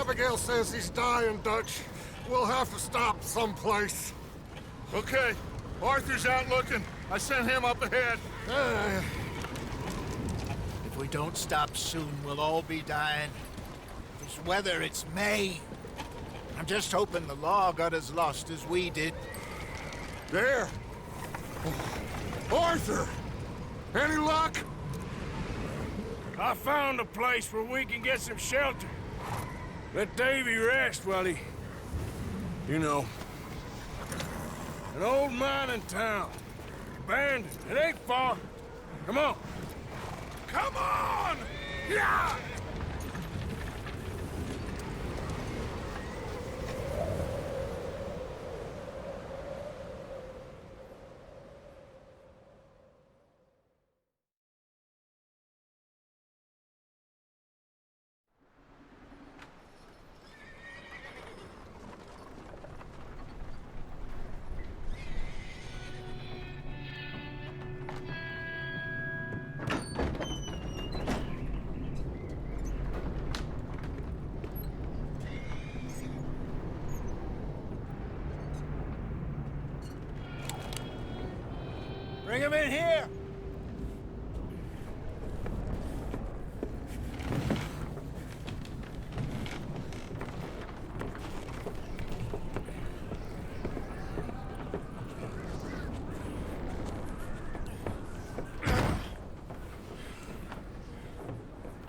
Abigail says he's dying, Dutch. We'll have to stop someplace. Okay. Arthur's out looking. I sent him up ahead. If we don't stop soon, we'll all be dying. This weather, it's May. I'm just hoping the law got as lost as we did. There! Arthur! Any luck? I found a place where we can get some shelter. Let Davy rest while he... You know. An old mining town. Abandoned. It ain't far. Come on. Come on! Yeah! Bring him in here!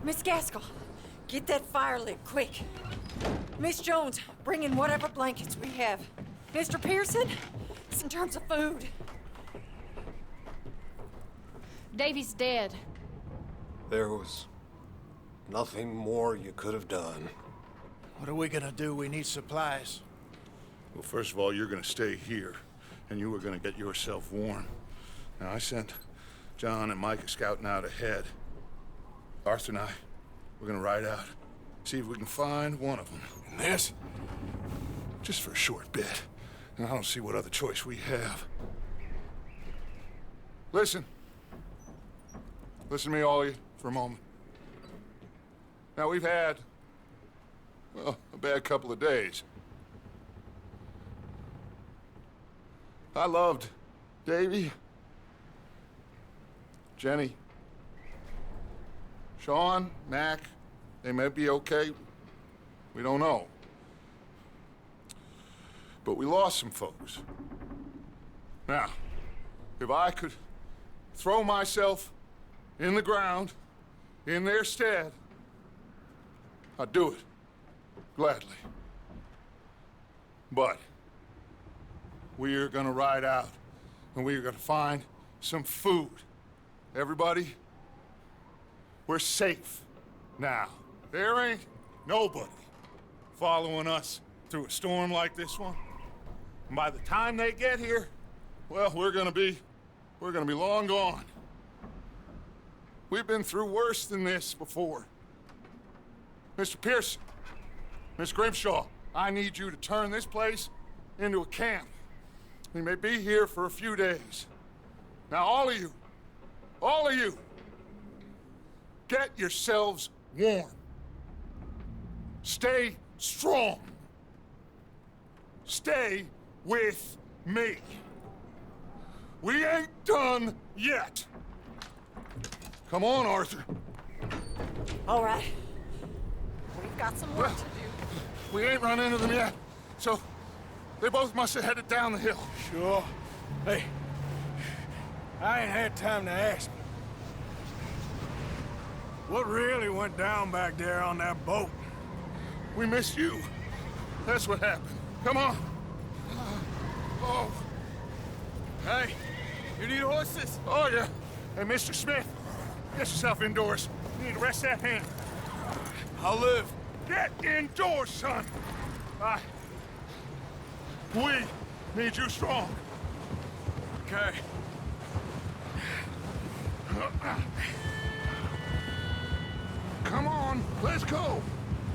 Miss Gaskill, get that fire lit, quick. Miss Jones, bring in whatever blankets we have. Mr. Pearson, it's in terms of food. Davy's dead. There was nothing more you could have done. What are we gonna do? We need supplies. Well, first of all, you're gonna stay here, and you were gonna get yourself warm. Now, I sent John and Micah scouting out ahead. Arthur and I, we're gonna ride out, see if we can find one of them. And this, just for a short bit. And I don't see what other choice we have. Listen. Listen to me, all of you, for a moment. Now, we've had, well, a bad couple of days. I loved Davy, Jenny, Sean, Mac. They may be okay. We don't know. But we lost some folks. Now, if I could throw myself in the ground, in their stead, I'd do it, gladly. But we are gonna ride out, and we are gonna find some food. Everybody, we're safe now. There ain't nobody following us through a storm like this one. And by the time they get here, well, we're gonna be long gone. We've been through worse than this before. Mr. Pearson, Miss Grimshaw, I need you to turn this place into a camp. We may be here for a few days. Now, all of you, get yourselves warm. Stay strong. Stay with me. We ain't done yet. Come on, Arthur. All right. We've got some work to do. We ain't run into them yet, so they both must have headed down the hill. Sure. Hey, I ain't had time to ask. What really went down back there on that boat? We missed you. That's what happened. Come on. Oh. Hey, you need horses? Oh, yeah. Hey, Mr. Smith, get yourself indoors. You need to rest that hand. I'll live. Get indoors, son. We need you strong. Okay. Come on, let's go.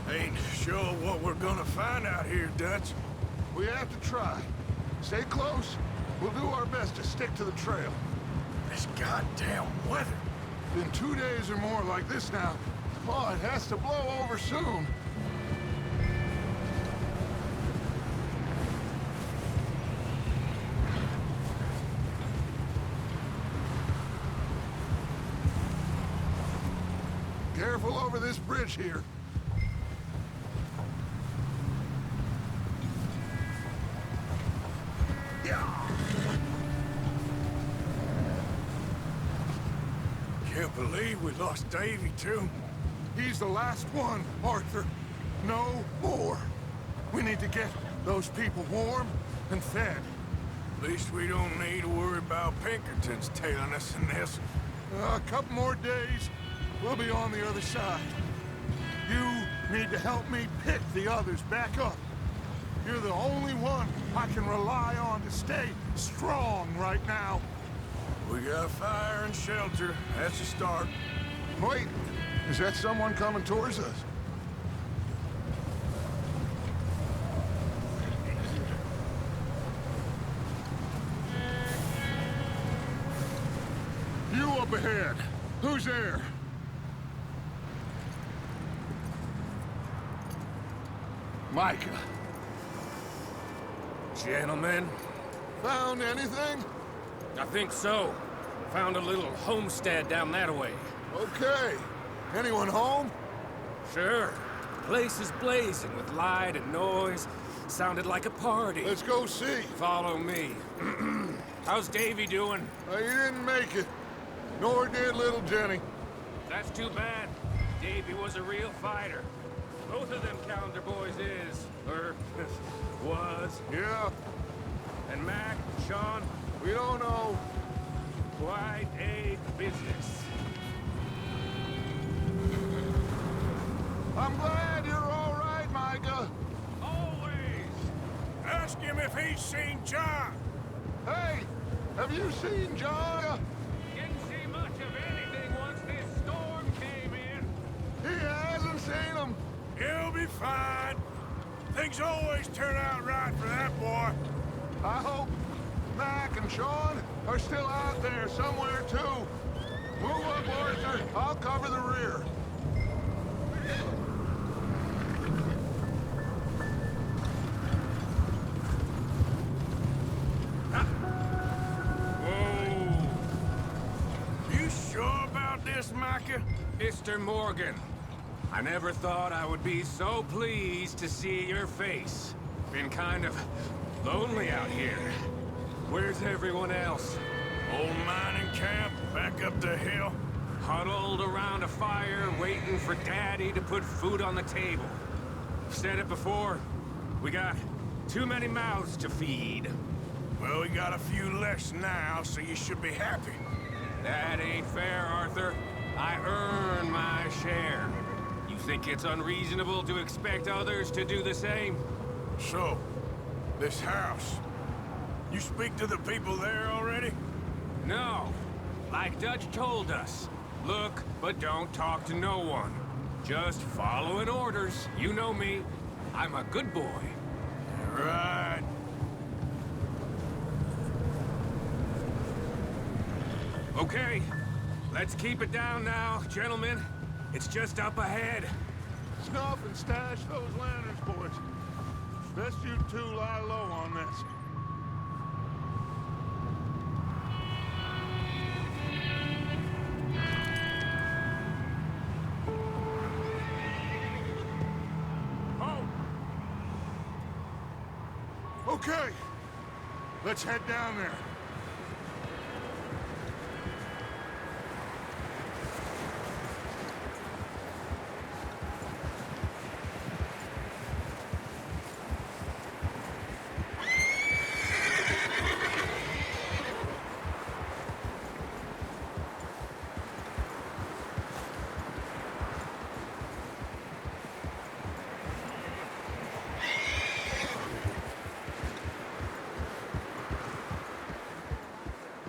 Ain't sure what we're gonna find out here, Dutch. We have to try. Stay close. We'll do our best to stick to the trail. This goddamn weather. Been 2 days or more like this now. Oh, it has to blow over soon. Careful over this bridge here. Can't believe we lost Davy, too. He's the last one, Arthur. No more. We need to get those people warm and fed. At least we don't need to worry about Pinkertons tailing us in this. A couple more days, we'll be on the other side. You need to help me pick the others back up. You're the only one I can rely on to stay strong right now. We got fire and shelter. That's a start. Wait, is that someone coming towards us? You up ahead. Who's there? Micah. Gentlemen, Found anything? I think so. Found a little homestead down that way. Okay. Anyone home? Sure. Place is blazing with light and noise. Sounded like a party. Let's go see. Follow me. How's Davy doing? He didn't make it. Nor did little Jenny. That's too bad. Davy was a real fighter. Both of them calendar boys is, or was. Yeah, And Mac, Sean, we don't know. quite a business. I'm glad you're all right, Micah. Always. Ask him if he's seen John. Hey, have you seen John? Didn't see much of anything once this storm came in. He hasn't seen him. He'll be fine. Things always turn out right for that boy. I hope Mac and Sean are still out there somewhere, too. Move up, Arthur. I'll cover the rear. Whoa. You sure about this, Micah? Mr. Morgan, I never thought I would be so pleased to see your face. Been kind of lonely out here. Where's everyone else? Old mining camp back up the hill. Huddled around a fire, waiting for Daddy to put food on the table. Said it before, we got too many mouths to feed. Well, we got a few less now, so you should be happy. That ain't fair, Arthur. I earn my share. You think it's unreasonable to expect others to do the same? So, this house. You speak to the people there already? No. Like Dutch told us. Look, but don't talk to no one. Just following orders. You know me. I'm a good boy. Right. Okay. Let's keep it down now, gentlemen. It's just up ahead. Snuff and stash those lanterns, boys. Best you two lie low on this. Okay, let's head down there.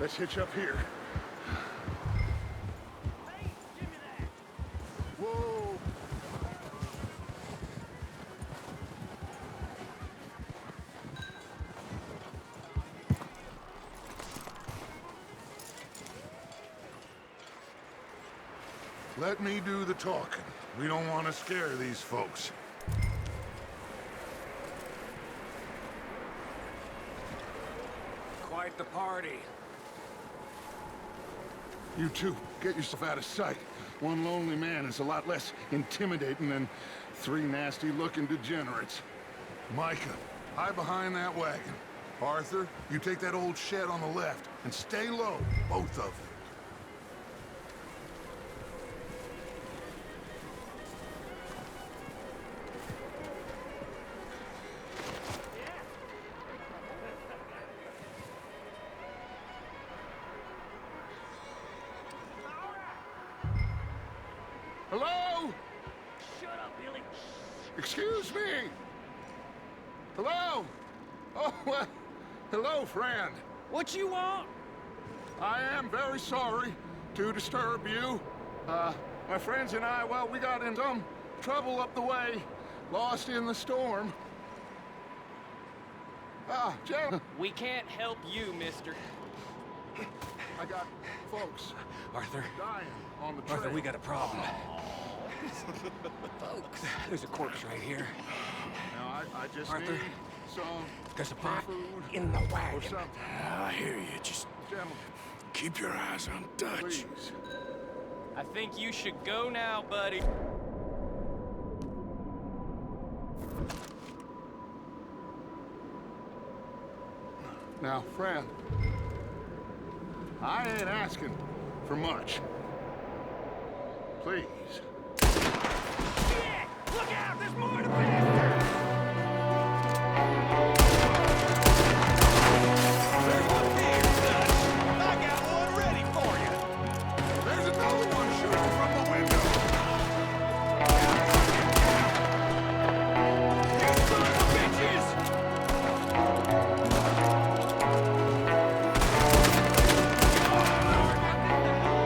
Let's hitch up here. Hey, give me that. Whoa! Let me do the talking. We don't want to scare these folks. Quite the party. You two, get yourself out of sight. One lonely man is a lot less intimidating than 3 nasty-looking degenerates. Micah, hide behind that wagon. Arthur, you take that old shed on the left, and stay low, both of you. Hello? Shut up, Billy. Excuse me? Hello? Oh, well, hello, friend. What you want? I am very sorry to disturb you. My friends and I, well, we got in some trouble up the way, lost in the storm. Gentlemen. We can't help you, mister. I got folks Arthur, dying on the trail. Arthur, we got a problem. Folks. There's a corpse right here. Now, I just Arthur, need some there's a pot food in the or wagon. something. I hear you. Just Gentlemen, keep your eyes on Dutch. please. I think you should go now, buddy. Now, friend, I ain't asking for much. Please. Shit! Look out! There's more to this! There's one there, Dutch. I got one ready for you. There's another one shooting from the window. You son of bitches!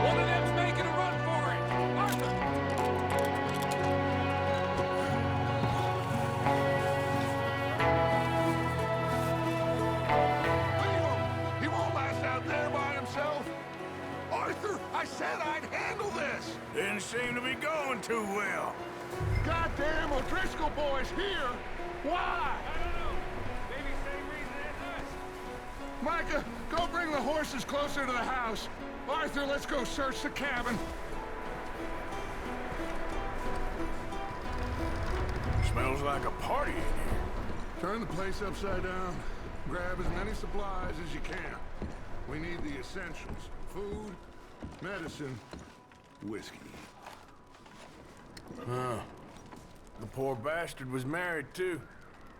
One of them's making a run for it. Arthur! Leave him. He won't last out there by himself. Arthur, I said I'd handle this. Didn't seem to be going too well. Goddamn O'Driscoll boys here. Why? I don't know. Maybe same reason as us. Micah, go bring the horses closer to the house. Arthur, let's go search the cabin. Smells like a party in here. Turn the place upside down. Grab as many supplies as you can. We need the essentials. Food, medicine, whiskey. Huh. The poor bastard was married, too.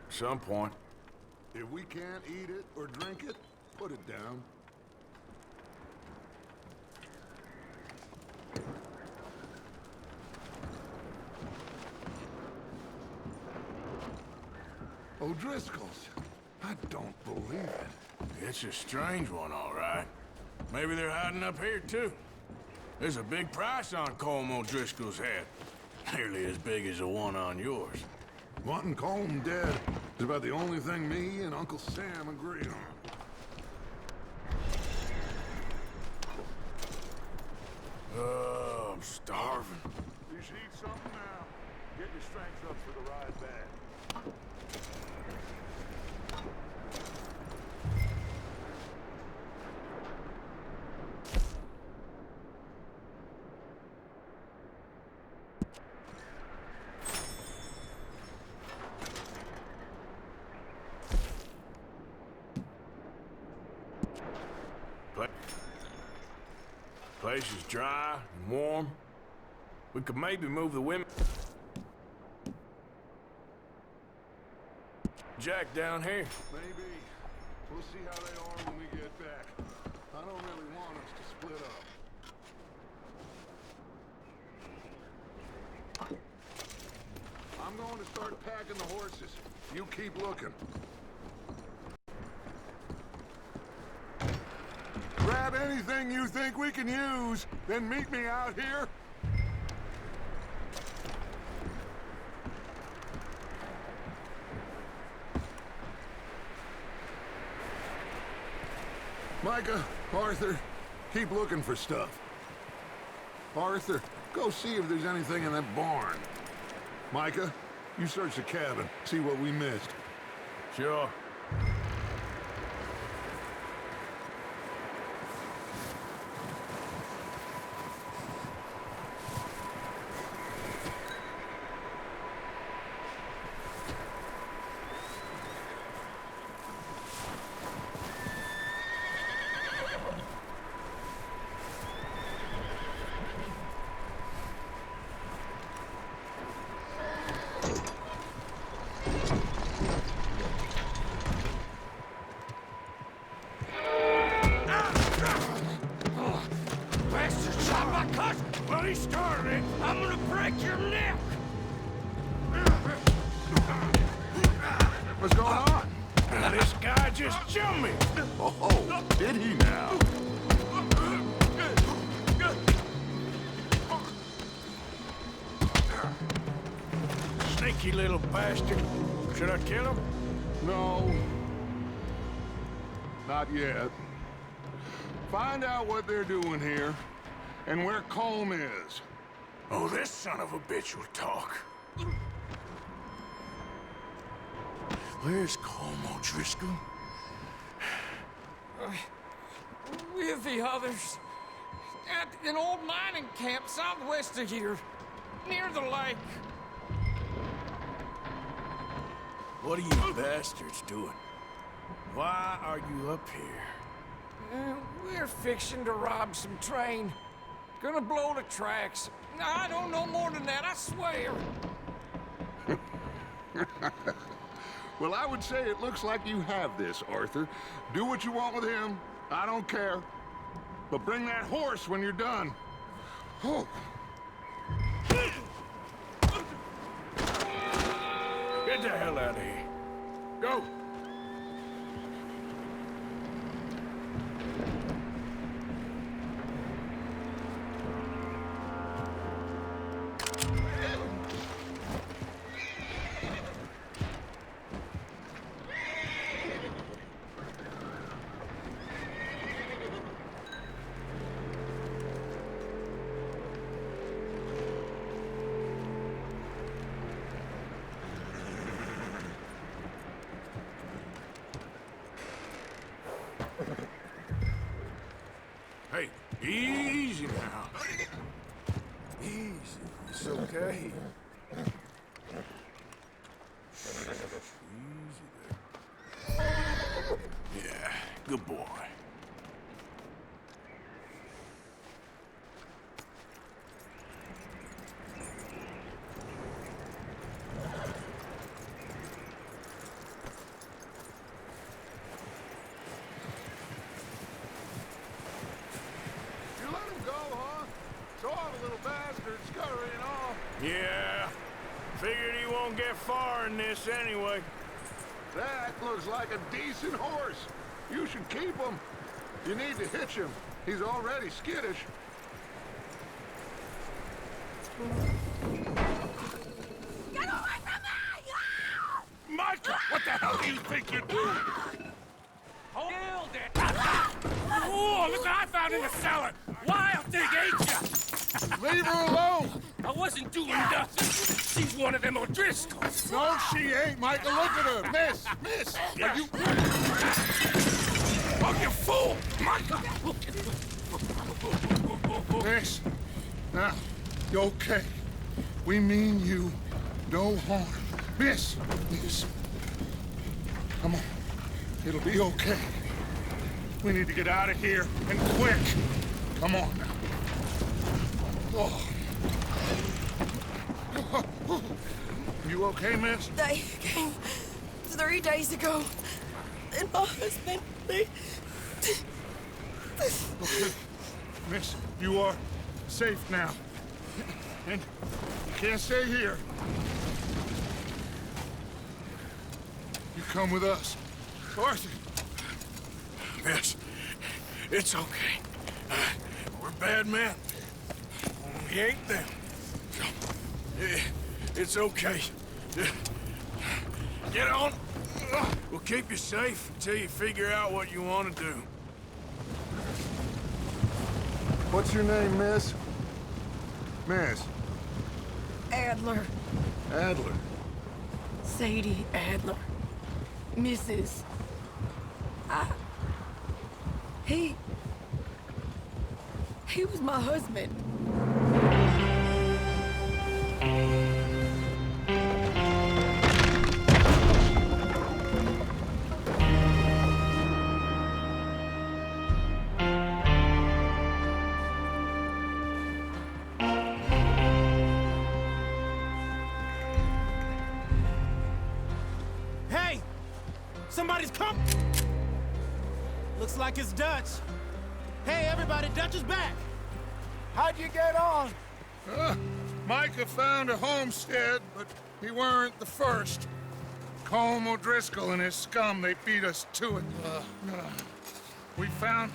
At some point. If we can't eat it or drink it, put it down. O'Driscoll's. I don't believe it. It's a strange one, all right. Maybe they're hiding up here, too. There's a big price on Colm O'Driscoll's head. Nearly as big as the one on yours. Wanting Colm dead is about the only thing me and Uncle Sam agree on. Oh, I'm starving. You should eat something now. Get your strength up for the ride back. Place is dry and warm. We could maybe move the women. Jack down here. Maybe. We'll see how they are when we get back. I don't really want us to split up. I'm going to start packing the horses. You keep looking. Grab anything you think we can use, then meet me out here. Micah, Arthur, keep looking for stuff. Arthur, go see if there's anything in that barn. Micah, you search the cabin, see what we missed. Sure. What's going on? This guy just jumped me. Oh, did he now? Sneaky little bastard. Should I kill him? No. Not yet. Find out what they're doing here, and where Colm is. Oh, this son of a bitch will talk. Where's Colm O'Driscoll? With the others. At an old mining camp southwest of here. Near the lake. What are you bastards doing? Why are you up here? We're fixing to rob some train. Gonna blow the tracks. I don't know more than that, I swear. Well, I would say it looks like you have this, Arthur. Do what you want with him. I don't care. But bring that horse when you're done. Oh. Get the hell out of here. Go. Hey, easy now. Easy. It's okay. Easy there. Yeah, good boy. Yeah, figured he won't get far in this anyway. That looks like a decent horse. You should keep him. You need to hitch him. He's already skittish. Get away from me! Micah, what the hell do you think you're doing? Hold it! Oh, look what I found in the cellar! Wild thing, ain't ya? Leave her alone! I wasn't doing nothing. She's one of them O'Driscolls. No, she ain't, Micah. Look at her. Miss. Are you... Oh, you fool! Micah! Miss. Now, you okay? We mean you no harm. Miss. Come on. It'll be okay. We need to get out of here, and quick. Come on now. Oh. You okay, miss? They came 3 days ago. And my husband, they... Okay. Miss, you are safe now. And you can't stay here. You come with us. Arthur. Miss, it's okay. We're bad men. We ain't them. It's okay. Get on. We'll keep you safe until you figure out what you want to do. What's your name, miss? Miss. Adler. Adler. Sadie Adler. Mrs. He was my husband. Hey! Somebody's come! Looks like it's Dutch. Hey, everybody, Dutch is back! How'd you get on? Micah found a homestead, but he weren't the first. Colm O'Driscoll and his scum, they beat us to it. We found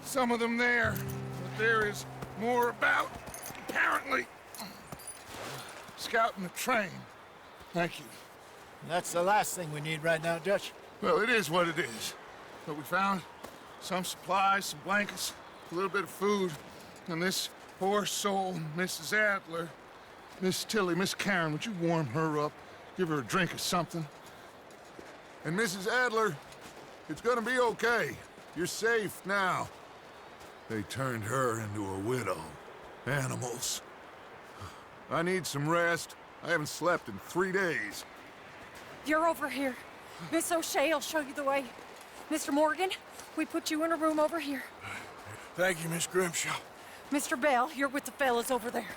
some of them there, but there is more about, apparently. Scouting the train. Thank you. That's the last thing we need right now, Dutch. Well, it is what it is. But we found some supplies, some blankets, a little bit of food, and this poor soul, Mrs. Adler, Miss Tilly, Miss Karen, would you warm her up? Give her a drink or something? And Mrs. Adler, it's gonna be okay. You're safe now. They turned her into a widow. Animals. I need some rest. I haven't slept in 3 days. You're over here. Miss O'Shea will show you the way. Mr. Morgan, we put you in a room over here. Thank you, Miss Grimshaw. Mr. Bell, you're with the fellas over there.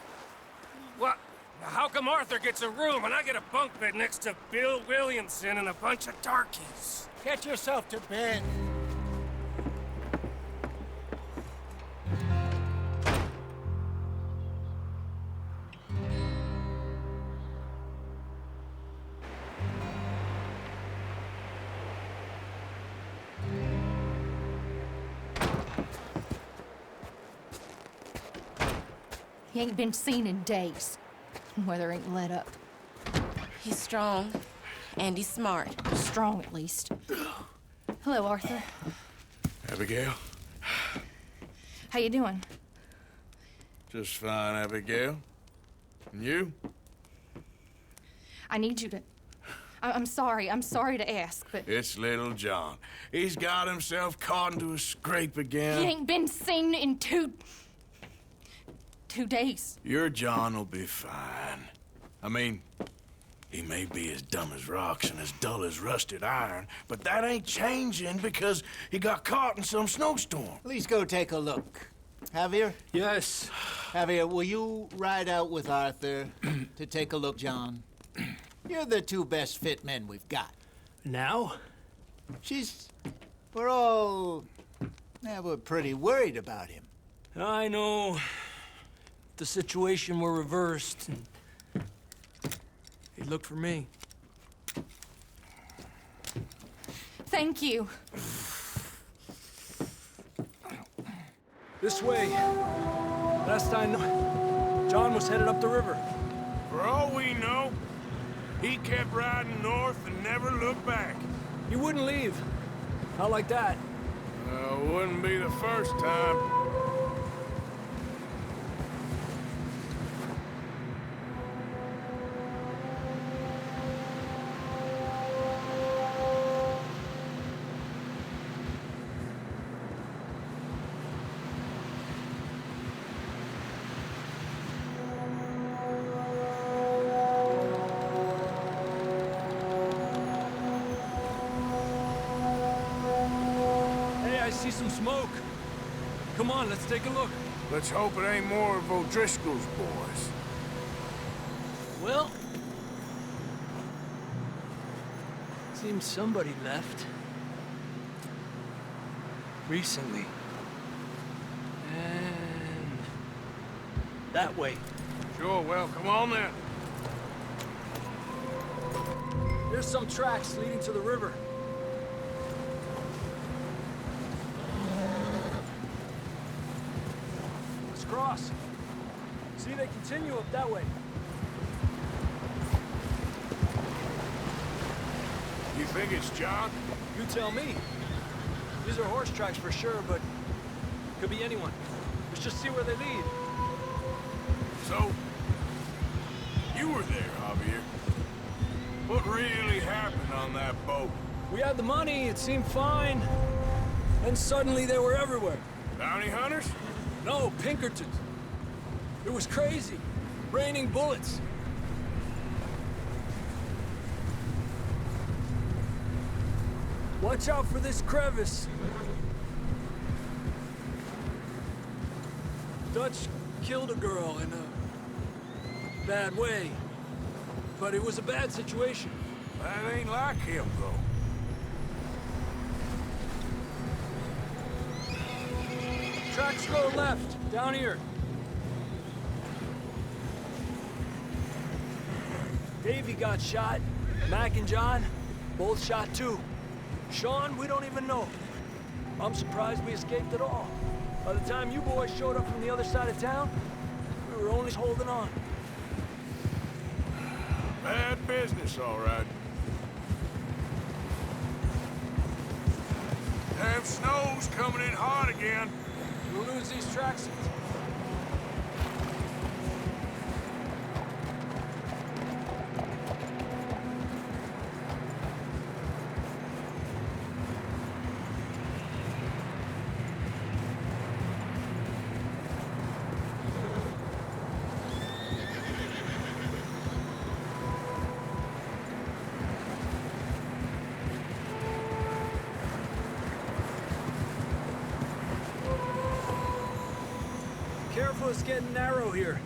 What? How come Arthur gets a room and I get a bunk bed next to Bill Williamson and a bunch of darkies? Get yourself to bed. He ain't been seen in days. Weather ain't let up. He's strong, and he's smart. Strong, at least. Hello, Arthur. Abigail? How you doing? Just fine, Abigail. And you? I need you to... I'm sorry to ask, but... It's little John. He's got himself caught into a scrape again. He ain't been seen in 2 days. Your John will be fine. I mean, he may be as dumb as rocks and as dull as rusted iron, but that ain't changing because he got caught in some snowstorm. Please go take a look. Javier? Yes. Javier, will you ride out with Arthur to take a look, John? You're the 2 best fit men we've got. Now? We're all... we're pretty worried about him. I know. The situation were reversed. He looked for me. Thank you. This way. Last I know, John was headed up the river. For all we know, he kept riding north and never looked back. He wouldn't leave. Not like that. Wouldn't be the first time. See some smoke. Come on, let's take a look. Let's hope it ain't more of O'Driscoll's boys. Well, seems somebody left. Recently. And that way. Sure, well, come on then. There's some tracks leading to the river. Cross. See, they continue up that way. You think it's John? You tell me. These are horse tracks for sure, but could be anyone. Let's just see where they lead. So, you were there, Javier. What really happened on that boat? We had the money, it seemed fine. Then suddenly they were everywhere. Bounty hunters? No, Pinkertons. It was crazy. Raining bullets. Watch out for this crevice. Dutch killed a girl in a bad way. But it was a bad situation. That ain't like him, though. Tracks go left, down here. Davey got shot. Mac and John. Both shot too. Sean, we don't even know. I'm surprised we escaped at all. By the time you boys showed up from the other side of town, we were only holding on. Bad business, all right. Damn snow's coming in hard again. We'll lose these tracksuits. Careful, it's getting narrow here.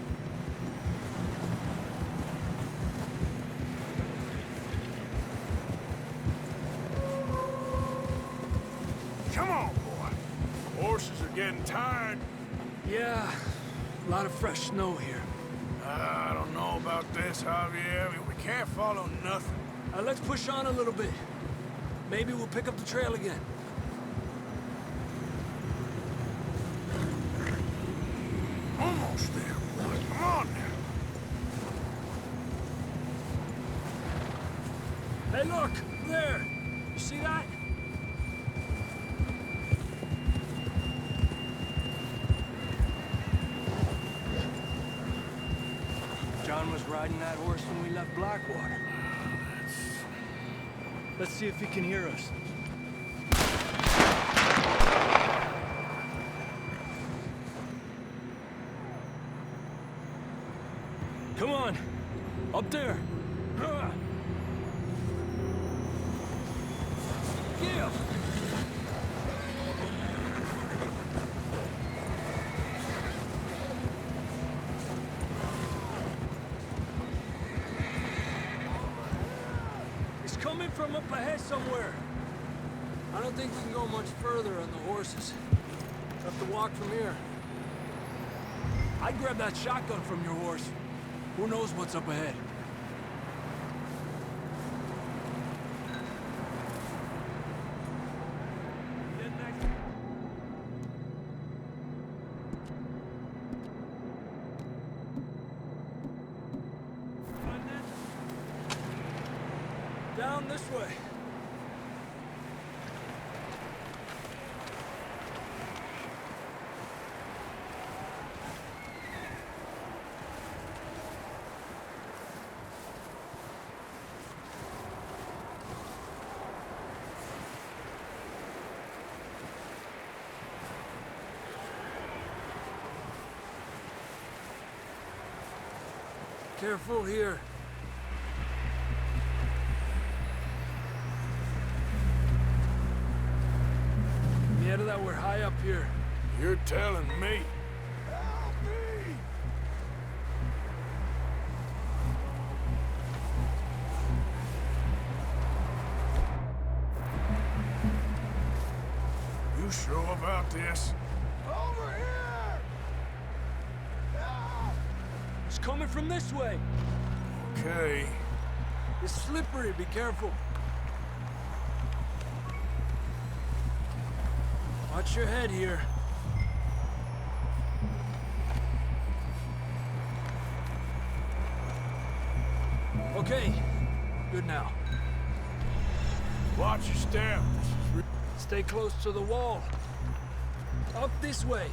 Come on, boy. Horses are getting tired. Yeah, a lot of fresh snow here. I don't know about this, Javier. I mean, we can't follow nothing. Let's push on a little bit. Maybe we'll pick up the trail again. Almost there, boy. Come on now. Hey, look! There! You see that? John was riding that horse when we left Blackwater. Let's see if he can hear us. Come on! Up there! Yeah! He's coming from up ahead somewhere. I don't think we can go much further on the horses. We'll have to walk from here. I'd grab that shotgun from your horse. Who knows what's up ahead? Down this way. Careful here. Yeah, that we're high up here. You're telling me. Help me! You sure about this? Over here! It's coming from this way. Okay. It's slippery, be careful. Watch your head here. Okay, good now. Watch your step. Stay close to the wall. Up this way.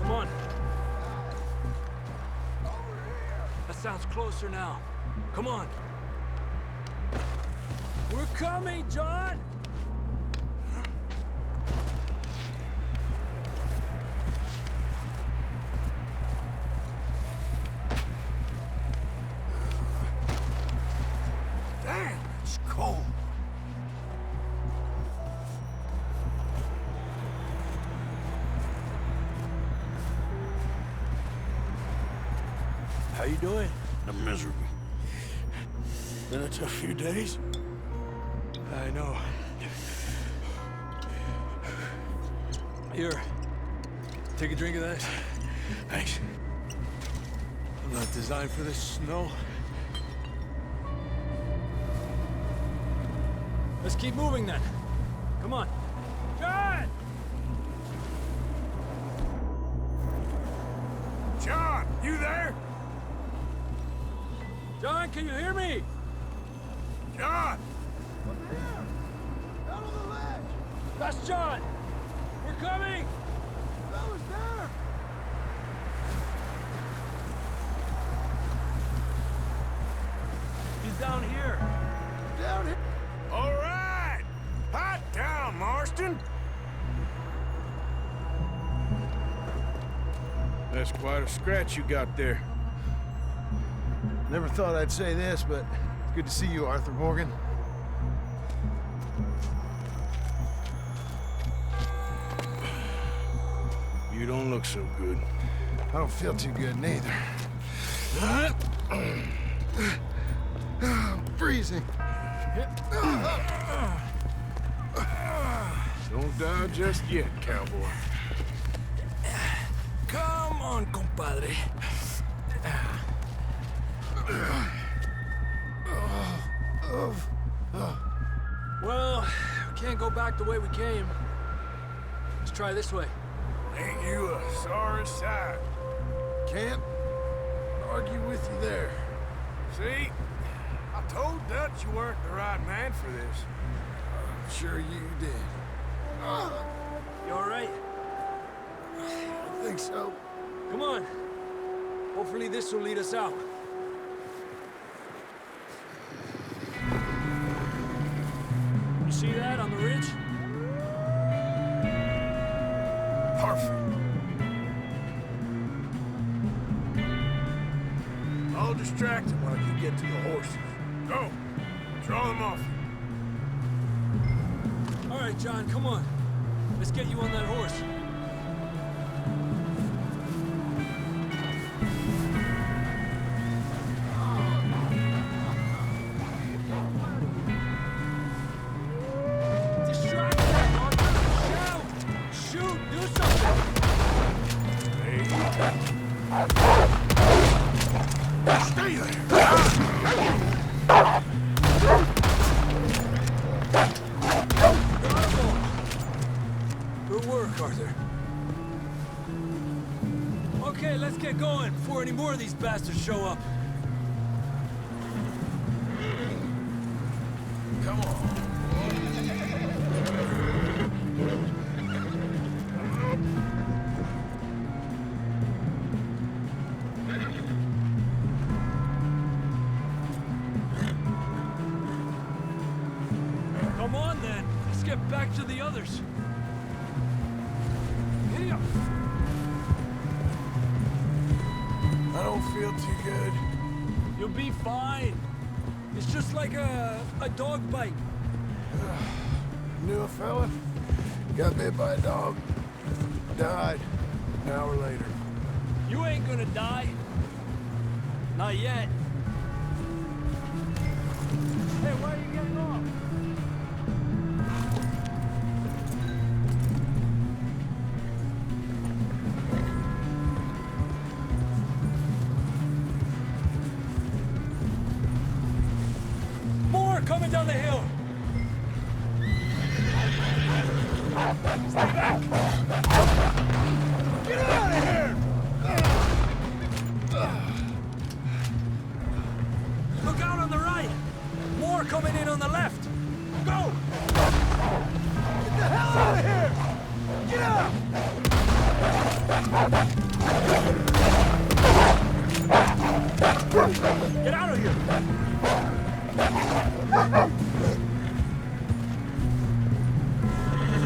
Come on. That sounds closer now. Come on. We're coming, John! Damn, it's cold. How you doing? I'm miserable. Been a tough few days. I know. Here, take a drink of that. Thanks. I'm not designed for this snow. Let's keep moving then. Come on. John! John, you there? John, can you hear me? John! I'm here! Down on the ledge! That's John! We're coming! Fella's there! He's down here. Down here. All right! Hot down, Marston! That's quite a scratch you got there. Never thought I'd say this, but it's good to see you, Arthur Morgan. You don't look so good. I don't feel too good neither. I'm freezing. Don't die just yet, cowboy. Come on, compadre. Well, we can't go back the way we came. Let's try this way. Ain't you a sorry sight? Can't argue with you there. See? I told Dutch you weren't the right man for this. I'm sure you did. You all right? I think so. Come on. Hopefully this will lead us out. You see that on the ridge? Perfect. I'll distract him when I can get to the horses. Go. Draw them off. All right, John, come on. Let's get you on that horse. Any more of these bastards show up. Come on. Come on then. Let's get back to the others. Here. I don't feel too good. You'll be fine. It's just like a dog bite. Knew a fella, got bit by a dog, died an hour later. You ain't gonna die. Not yet. Hey, why are you getting off? Coming down the hill. Stay back. Get out of here. Look out on the right. More coming in on the left. Go. Get the hell out of here. Get out. Get out of here.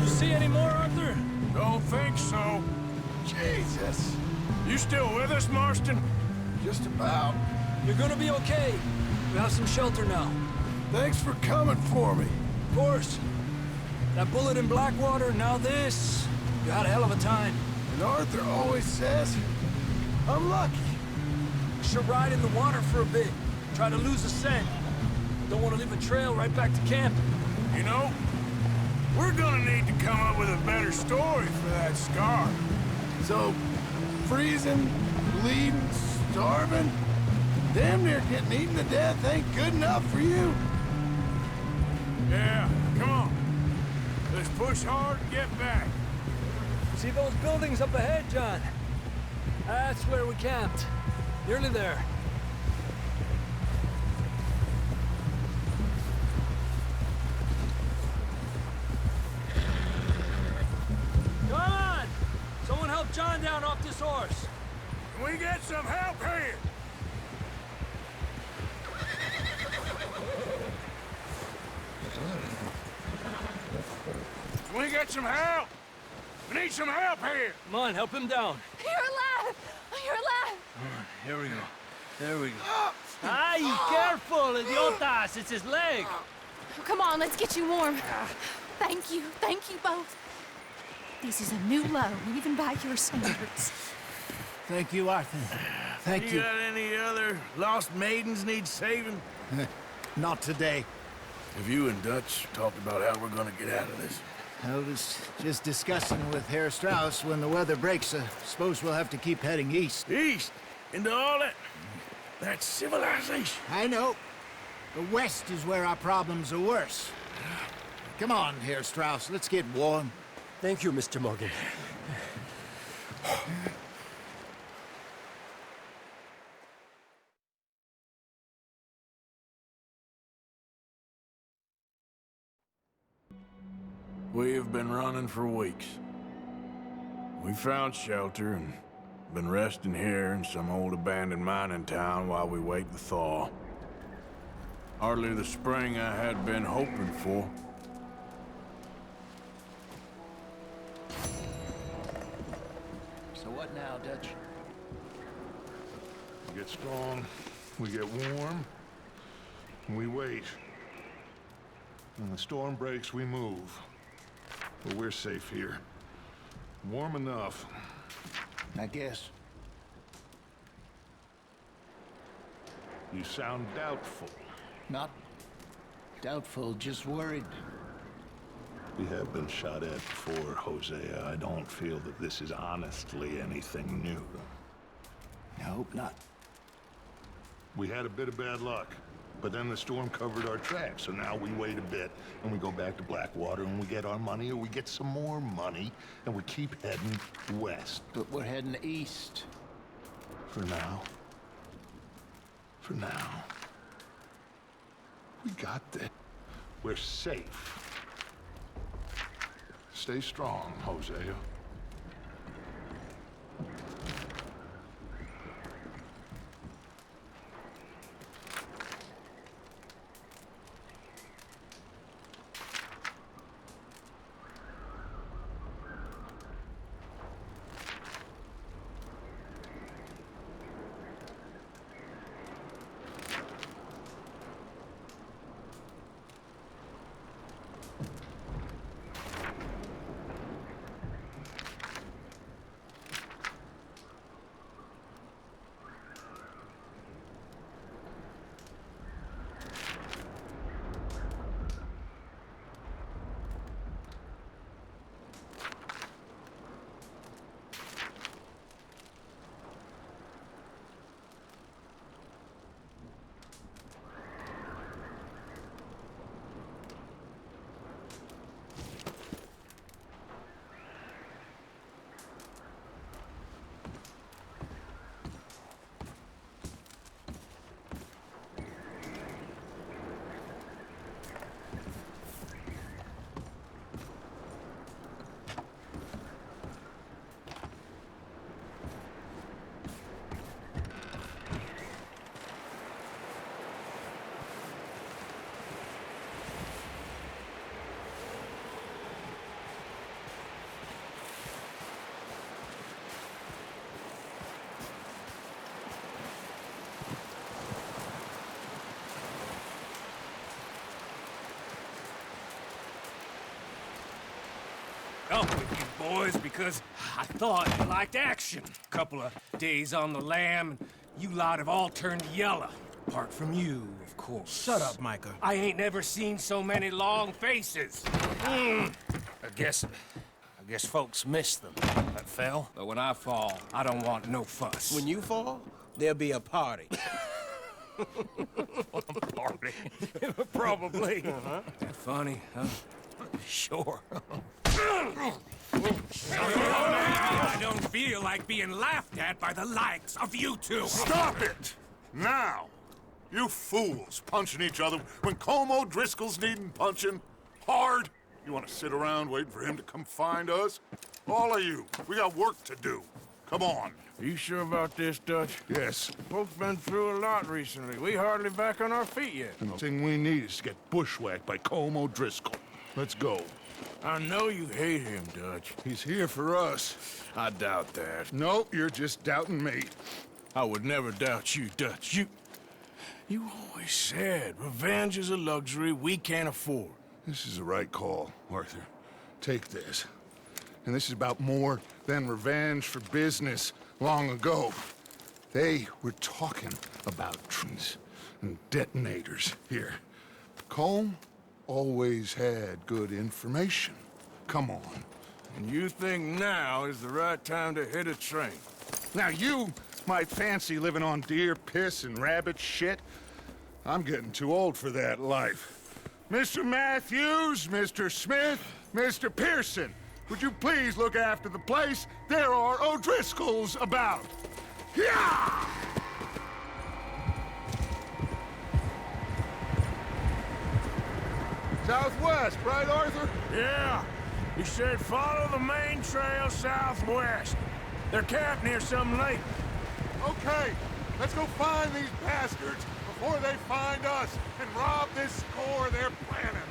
You see any more, Arthur? Don't think so. Jesus. You still with us, Marston? Just about. You're gonna be okay. We have some shelter now. Thanks for coming for me. Of course. That bullet in Blackwater, now this. You had a hell of a time. And Arthur always says, I'm lucky. We should ride in the water for a bit. Try to lose the scent. Don't want to leave a trail right back to camp. You know, we're gonna need to come up with a better story for that scar. So, freezing, bleeding, Starving? Damn near getting eaten to death ain't good enough for you? Yeah, come on. Let's push hard and get back. See those buildings up ahead, John? That's where we camped. Nearly there. Come on! Someone help John down off this horse. Can we get some help here? Can we get some help? We need some help here! Come on, help him down. You're alive! You're alive! Here we go. There we go. Ay, careful, idiotas! It's his leg! Come on, let's get you warm. Thank you both. This is a new low, even by your standards. Thank you, Arthur. Thank you. You got any other lost maidens need saving? Not today. Have you and Dutch talked about how we're gonna get out of this? I was just discussing with Herr Strauss when the weather breaks. Suppose we'll have to keep heading east. East? Into all that... That's civilization. I know. The west is where our problems are worse. Come on, Herr Strauss, let's get warm. Thank you, Mr. Morgan. We have been running for weeks. We found shelter and been resting here in some old abandoned mining town while we wait the thaw. Hardly the spring I had been hoping for. So what now, Dutch? We get strong, we get warm, and we wait. When the storm breaks, we move. But we're safe here. Warm enough. I guess. You sound doubtful. Not doubtful, just worried. We have been shot at before, Hosea. I don't feel that this is honestly anything new. I hope not. We had a bit of bad luck, but then the storm covered our tracks, so now we wait a bit, and we go back to Blackwater, and we get our money, or we get some more money, and we keep heading west. But we're heading east. For now. For now. We got this. We're safe. Stay strong, Hosea. Up with you boys because I thought you liked action. Couple of days on the lam, and you lot have all turned yellow. Apart from you, of course. Shut up, Micah. I ain't never seen so many long faces. I guess folks miss them. That fell. But when I fall, I don't want no fuss. When you fall, There'll be a party. Party. Probably. That funny, huh? Sure. I don't feel like being laughed at by the likes of you two. Stop it! Now! You fools punching each other when Colm O'Driscoll's needing punching. Hard! You want to sit around waiting for him to come find us? All of you, we got work to do. Come on. Are you sure about this, Dutch? Yes. Folks been through a lot recently. We hardly back on our feet yet. And the thing we need is to get bushwhacked by Colm O'Driscoll. Let's go. I know you hate him, Dutch. He's here for us. I doubt that. No, you're just doubting me. I would never doubt you, Dutch. You always said revenge is a luxury we can't afford. This is the right call, Arthur. Take this. And this is about more than revenge for business long ago. They were talking about trees and detonators here. Colm always had good information. Come on. And you think now is the right time to hit a train? Now you might fancy living on deer piss and rabbit shit. I'm getting too old for that life. Mr. Matthews, Mr. Smith, Mr. Pearson, would you please look after the place? There are O'Driscolls about. Yeah! Southwest, right, Arthur? Yeah. He said follow the main trail southwest. They're camped near some lake. Okay, let's go find these bastards before they find us and rob this score they're planning.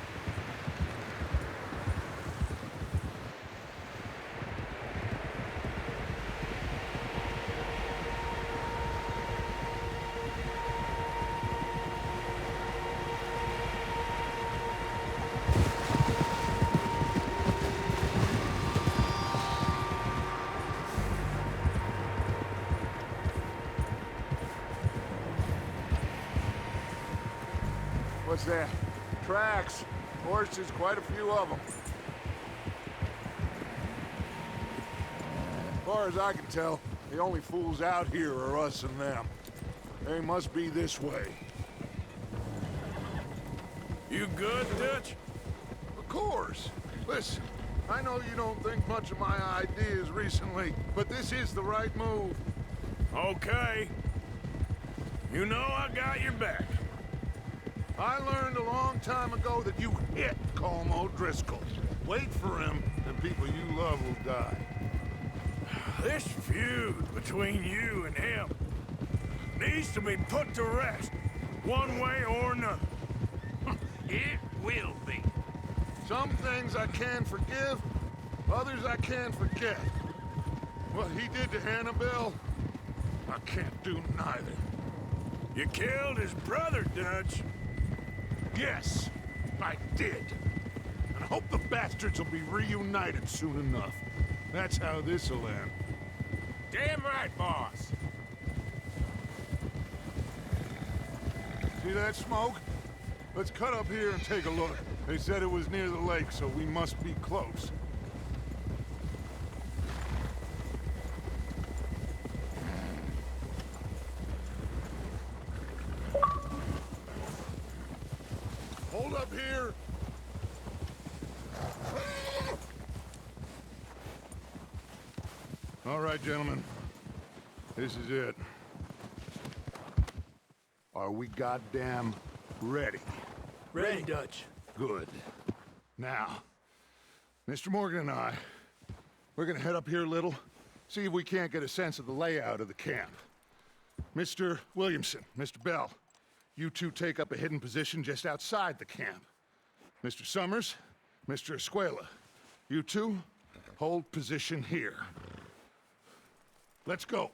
What's that? Tracks. Horses, quite a few of them. As far as I can tell, the only fools out here are us and them. They must be this way. You good, Dutch? Of course. Listen, I know you don't think much of my ideas recently, but this is the right move. Okay. You know I got your back. I learned a long time ago that you hit Colm O'Driscoll. Wait for him, and people you love will die. This feud between you and him needs to be put to rest, one way or another. It will be. Some things I can forgive, others I can't forget. What he did to Annabelle, I can't do neither. You killed his brother, Dutch. Yes, I did. And I hope the bastards will be reunited soon enough. That's how this'll end. Damn right, boss. See that smoke? Let's cut up here and take a look. They said it was near the lake, so we must be close. Hold up here! All right, gentlemen. This is it. Are we goddamn ready? Ready, Dutch. Good. Now, Mr. Morgan and I, we're gonna head up here a little, see if we can't get a sense of the layout of the camp. Mr. Williamson, Mr. Bell, you two take up a hidden position just outside the camp. Mr. Summers, Mr. Escuella, you two hold position here. Let's go.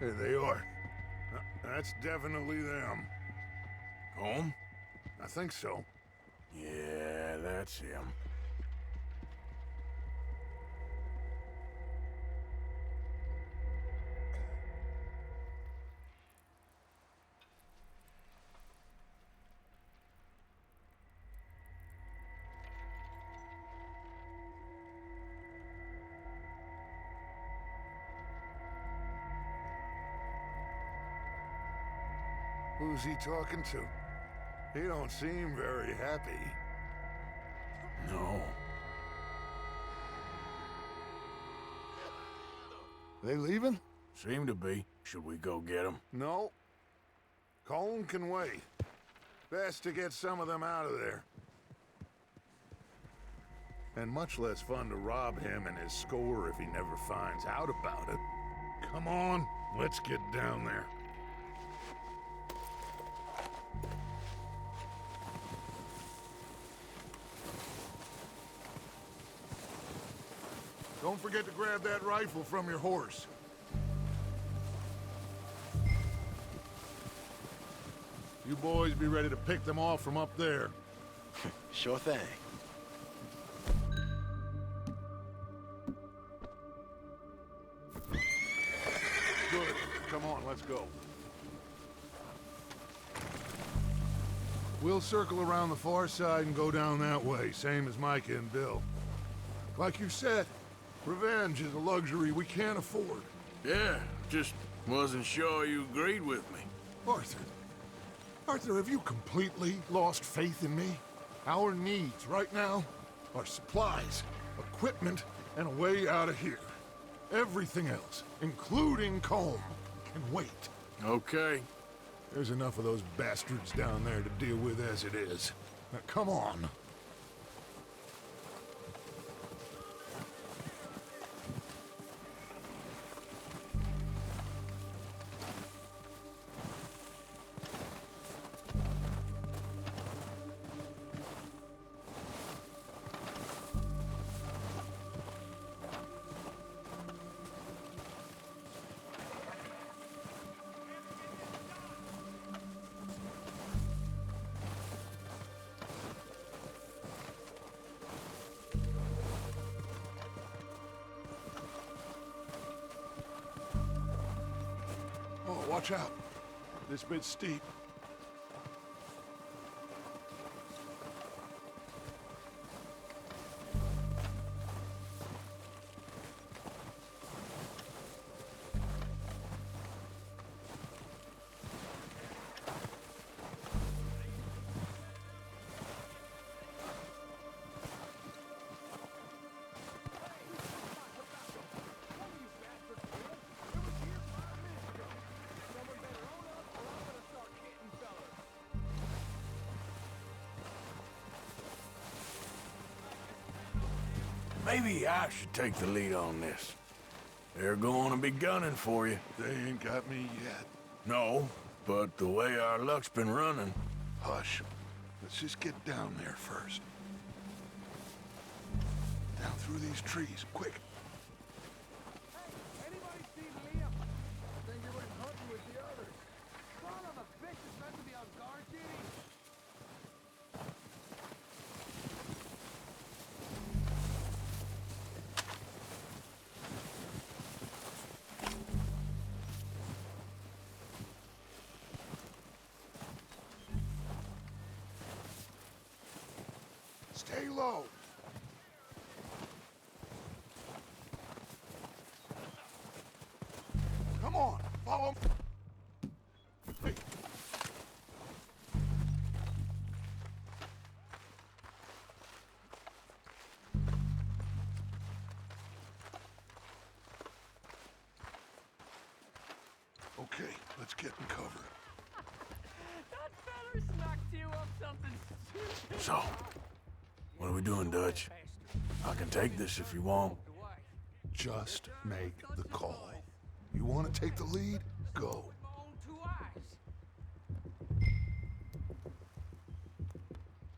There they are. That's definitely them. Colm? I think so. Yeah, that's him. Who's he talking to? He don't seem very happy. No. They leaving? Seem to be. Should we go get them? No. Colm can wait. Best to get some of them out of there. And much less fun to rob him and his score if he never finds out about it. Come on, let's get down there. Don't forget to grab that rifle from your horse. You boys be ready to pick them off from up there. Sure thing. Good. Come on, let's go. We'll circle around the far side and go down that way, same as Micah and Bill. Like you said, revenge is a luxury we can't afford. Yeah, just wasn't sure you agreed with me. Arthur, have you completely lost faith in me? Our needs right now are supplies, equipment, and a way out of here. Everything else, including Colm, can wait. Okay. There's enough of those bastards down there to deal with as it is. Now, come on. Watch out. This bit's steep. Maybe I should take the lead on this. They're going to be gunning for you. They ain't got me yet. No, but the way our luck's been running... Hush. Let's just get down there first. Down through these trees, quick. Hey, anybody seen Liam? I think he went hunting with the others. Son of a bitch is meant to be on guard duty. Stay low. Come on, follow me. Hey. Okay, let's get in cover. That feller snuck you up something stupid. So, what are we doing, Dutch? I can take this if you want. Just make the call. You want to take the lead? Go.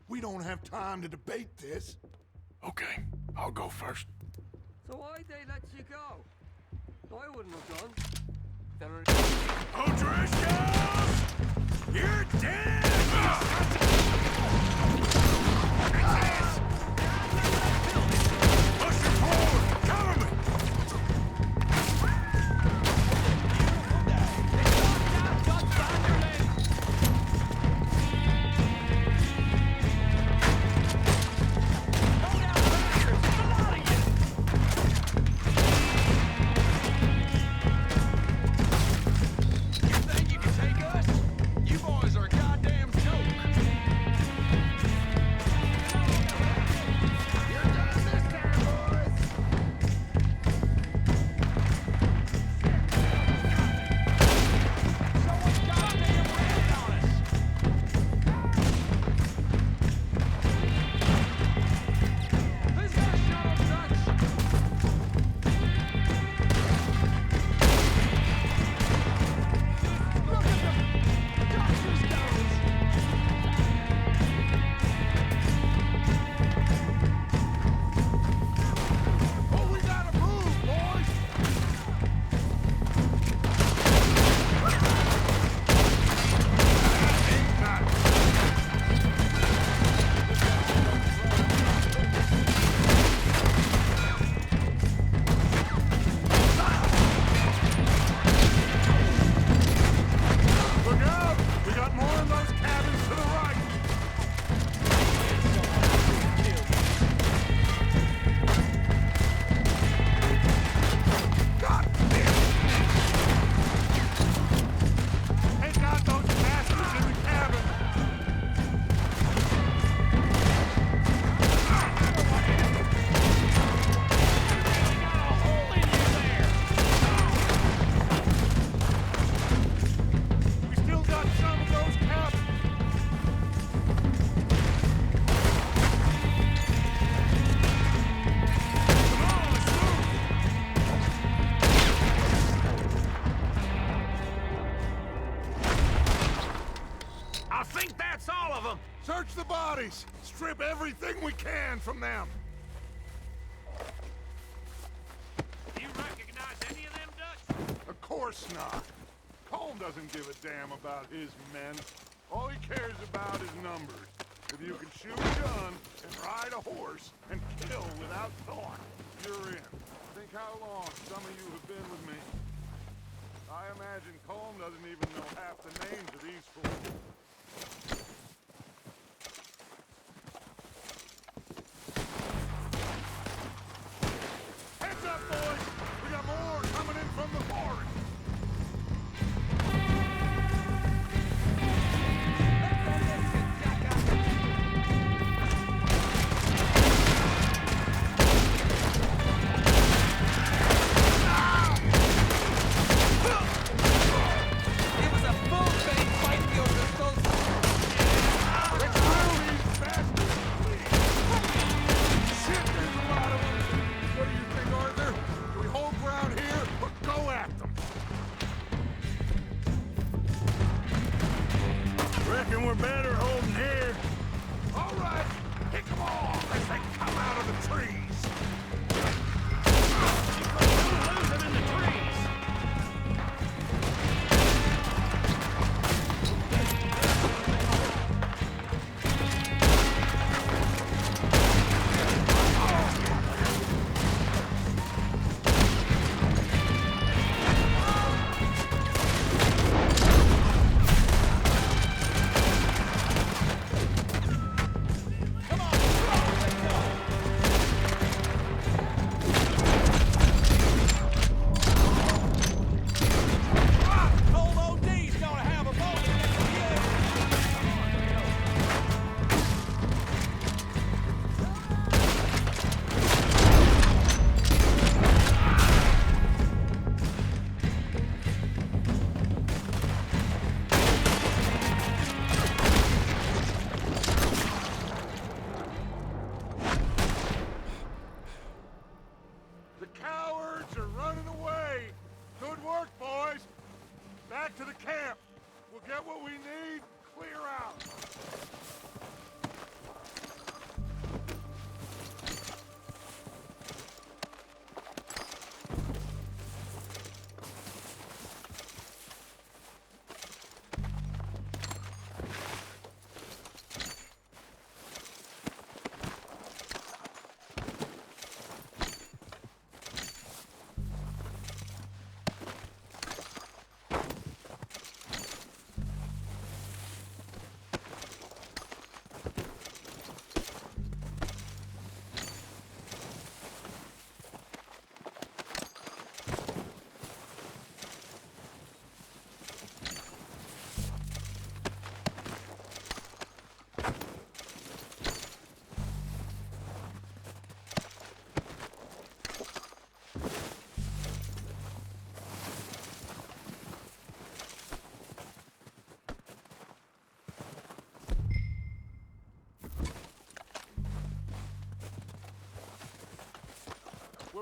We don't have time to debate this. Okay, I'll go first. So why'd they let you go? I wouldn't have done. O'Driscoll! You're dead! Push her forward! Cover me! Search the bodies! Strip everything we can from them! Do you recognize any of them, Dutch? Of course not. Colm doesn't give a damn about his men. All he cares about is numbers. If you can shoot a gun and ride a horse and kill without thought, you're in. Think how long some of you have been with me. I imagine Colm doesn't even know half the names of these fools. Heads up, boys! We got more coming in from the forest! We're better holding here. All right, pick them off as they come out of the trees. Don't lose them in the trees.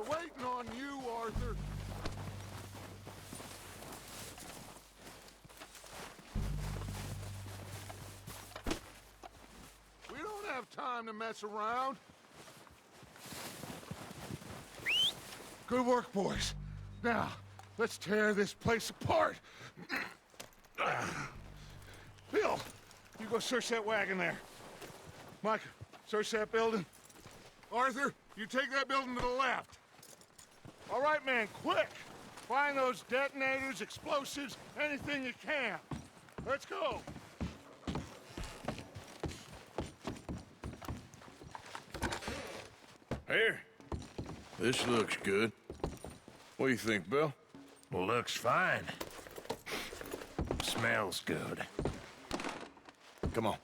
waiting on you, Arthur. We don't have time to mess around. Good work, boys. Now, let's tear this place apart. Bill, you go search that wagon there. Micah, search that building. Arthur, you take that building to the left. All right, man, quick! Find those detonators, explosives, anything you can. Let's go. Here. This looks good. What do you think, Bill? Looks fine. Smells good. Come on.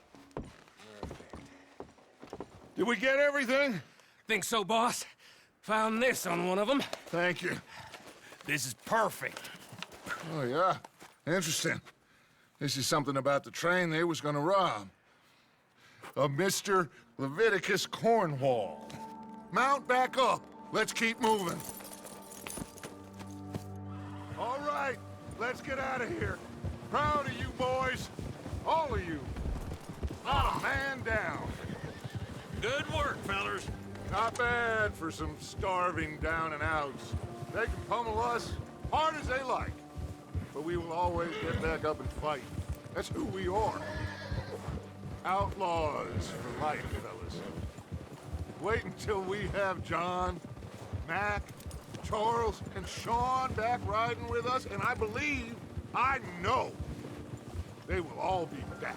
Did we get everything? Think so, boss. Found this on one of them. Thank you. This is perfect. Oh, yeah? Interesting. This is something about the train they was gonna rob. A Mr. Leviticus Cornwall. Mount back up. Let's keep moving. All right, let's get out of here. Proud of you boys. All of you. Not a man down. Good work, fellers. Not bad for some starving down and outs. They can pummel us hard as they like. But we will always get back up and fight. That's who we are. Outlaws for life, fellas. Wait until we have John, Mac, Charles, and Sean back riding with us, and I know, they will all be back.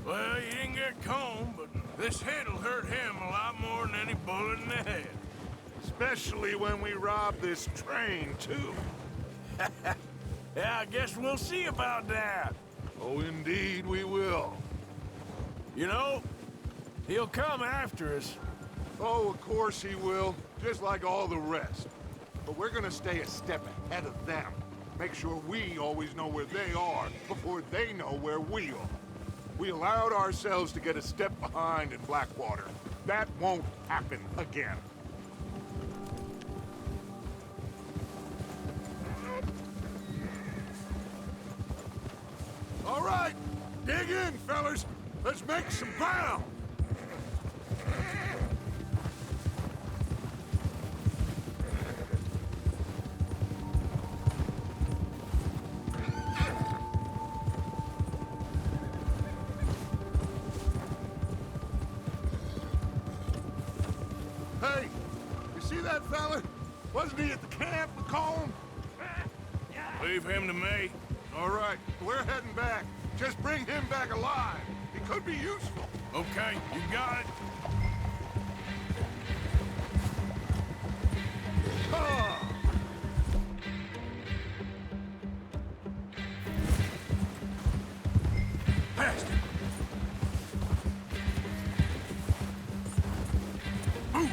Well, you didn't get Colm, but this hit'll hurt him a lot more than any bullet in the head. Especially when we rob this train, too. Yeah, I guess we'll see about that. Oh, indeed we will. You know, he'll come after us. Oh, of course he will, just like all the rest. But we're gonna stay a step ahead of them. Make sure we always know where they are before they know where we are. We allowed ourselves to get a step behind in Blackwater. That won't happen again. All right, dig in, fellas. Let's make some ground. Hey, you see that fella? Wasn't he at the camp with Colm? Leave him to me. All right, we're heading back. Just bring him back alive. He could be useful. Okay, you got it. Ah! Past him. Move.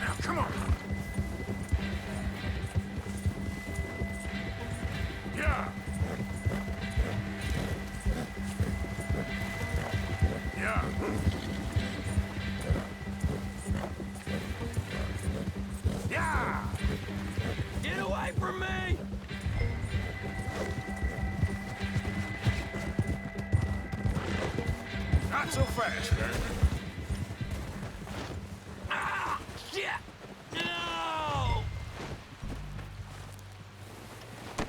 Now, come on. Yeah. Yeah. Yeah. Get away from me! Not so fast, man. Ah! Shit! No!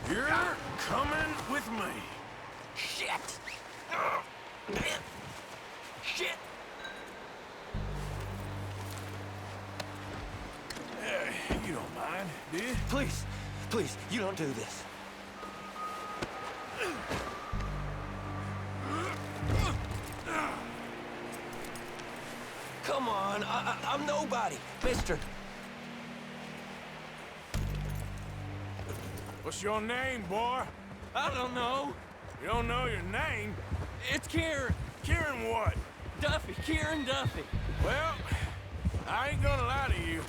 You're coming with me. Shit! Shit! You don't mind, do you? Please, please, you don't do this. Come on, I'm nobody, mister. What's your name, boy? I don't know. You don't know your name? It's Kieran. Kieran what? Duffy, Kieran Duffy. Well, I ain't gonna lie to you.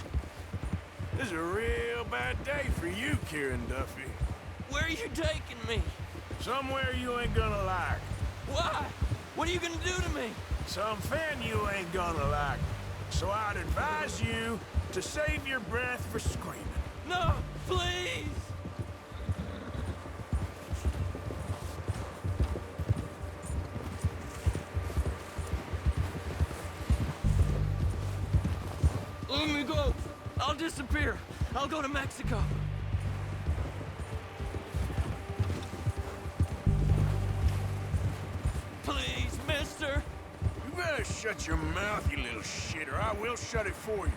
This is a real bad day for you, Kieran Duffy. Where are you taking me? Somewhere you ain't gonna like. Why? What are you gonna do to me? Something you ain't gonna like. So I'd advise you to save your breath for screaming. No, please! Let me go. I'll disappear. I'll go to Mexico. Please, mister. You better shut your mouth, you little shit, or I will shut it for you.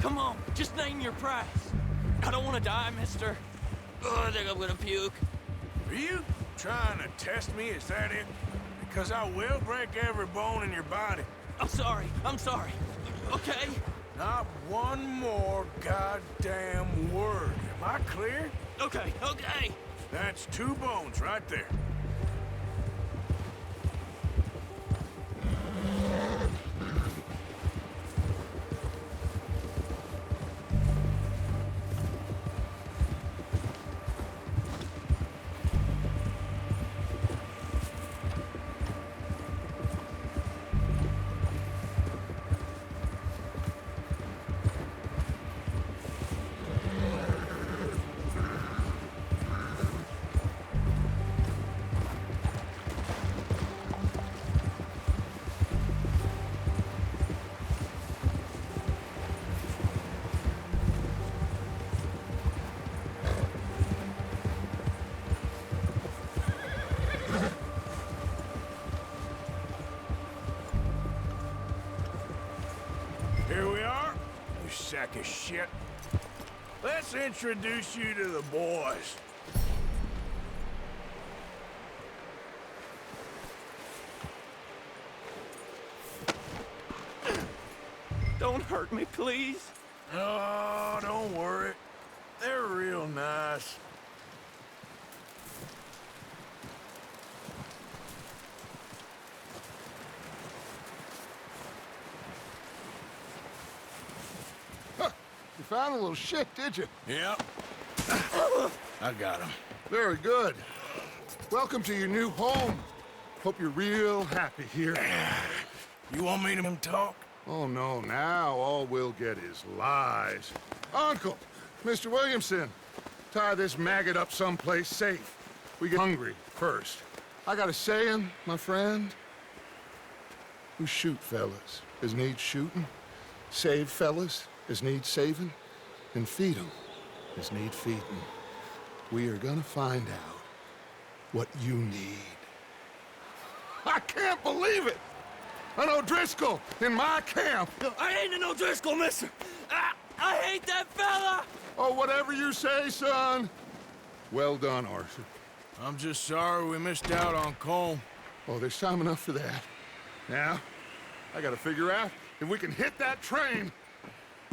Come on, just name your price. I don't want to die, mister. Oh, I think I'm gonna puke. Are you trying to test me? Is that it? Because I will break every bone in your body. I'm sorry. Okay? Not one more goddamn word. Am I clear? Okay. That's 2 bones right there. Here we are, you sack of shit. Let's introduce you to the boys. Don't hurt me, please. Oh, don't worry. They're real nice. You found a little shit, did you? Yep. I got him. Very good. Welcome to your new home. Hope you're real happy here. You want me to talk? Oh, no, now all we'll get is lies. Uncle, Mr. Williamson, tie this maggot up someplace safe. We get hungry first. I got a saying, my friend. Who shoot fellas as need shooting, save fellas as need saving, and feed 'em as need feeding. We are gonna find out what you need. I can't believe it! An O'Driscoll in my camp! I ain't an O'Driscoll, mister! I hate that fella! Oh, whatever you say, son. Well done, Arthur. I'm just sorry we missed out on Colm. Oh, there's time enough for that. Now, I gotta figure out if we can hit that train.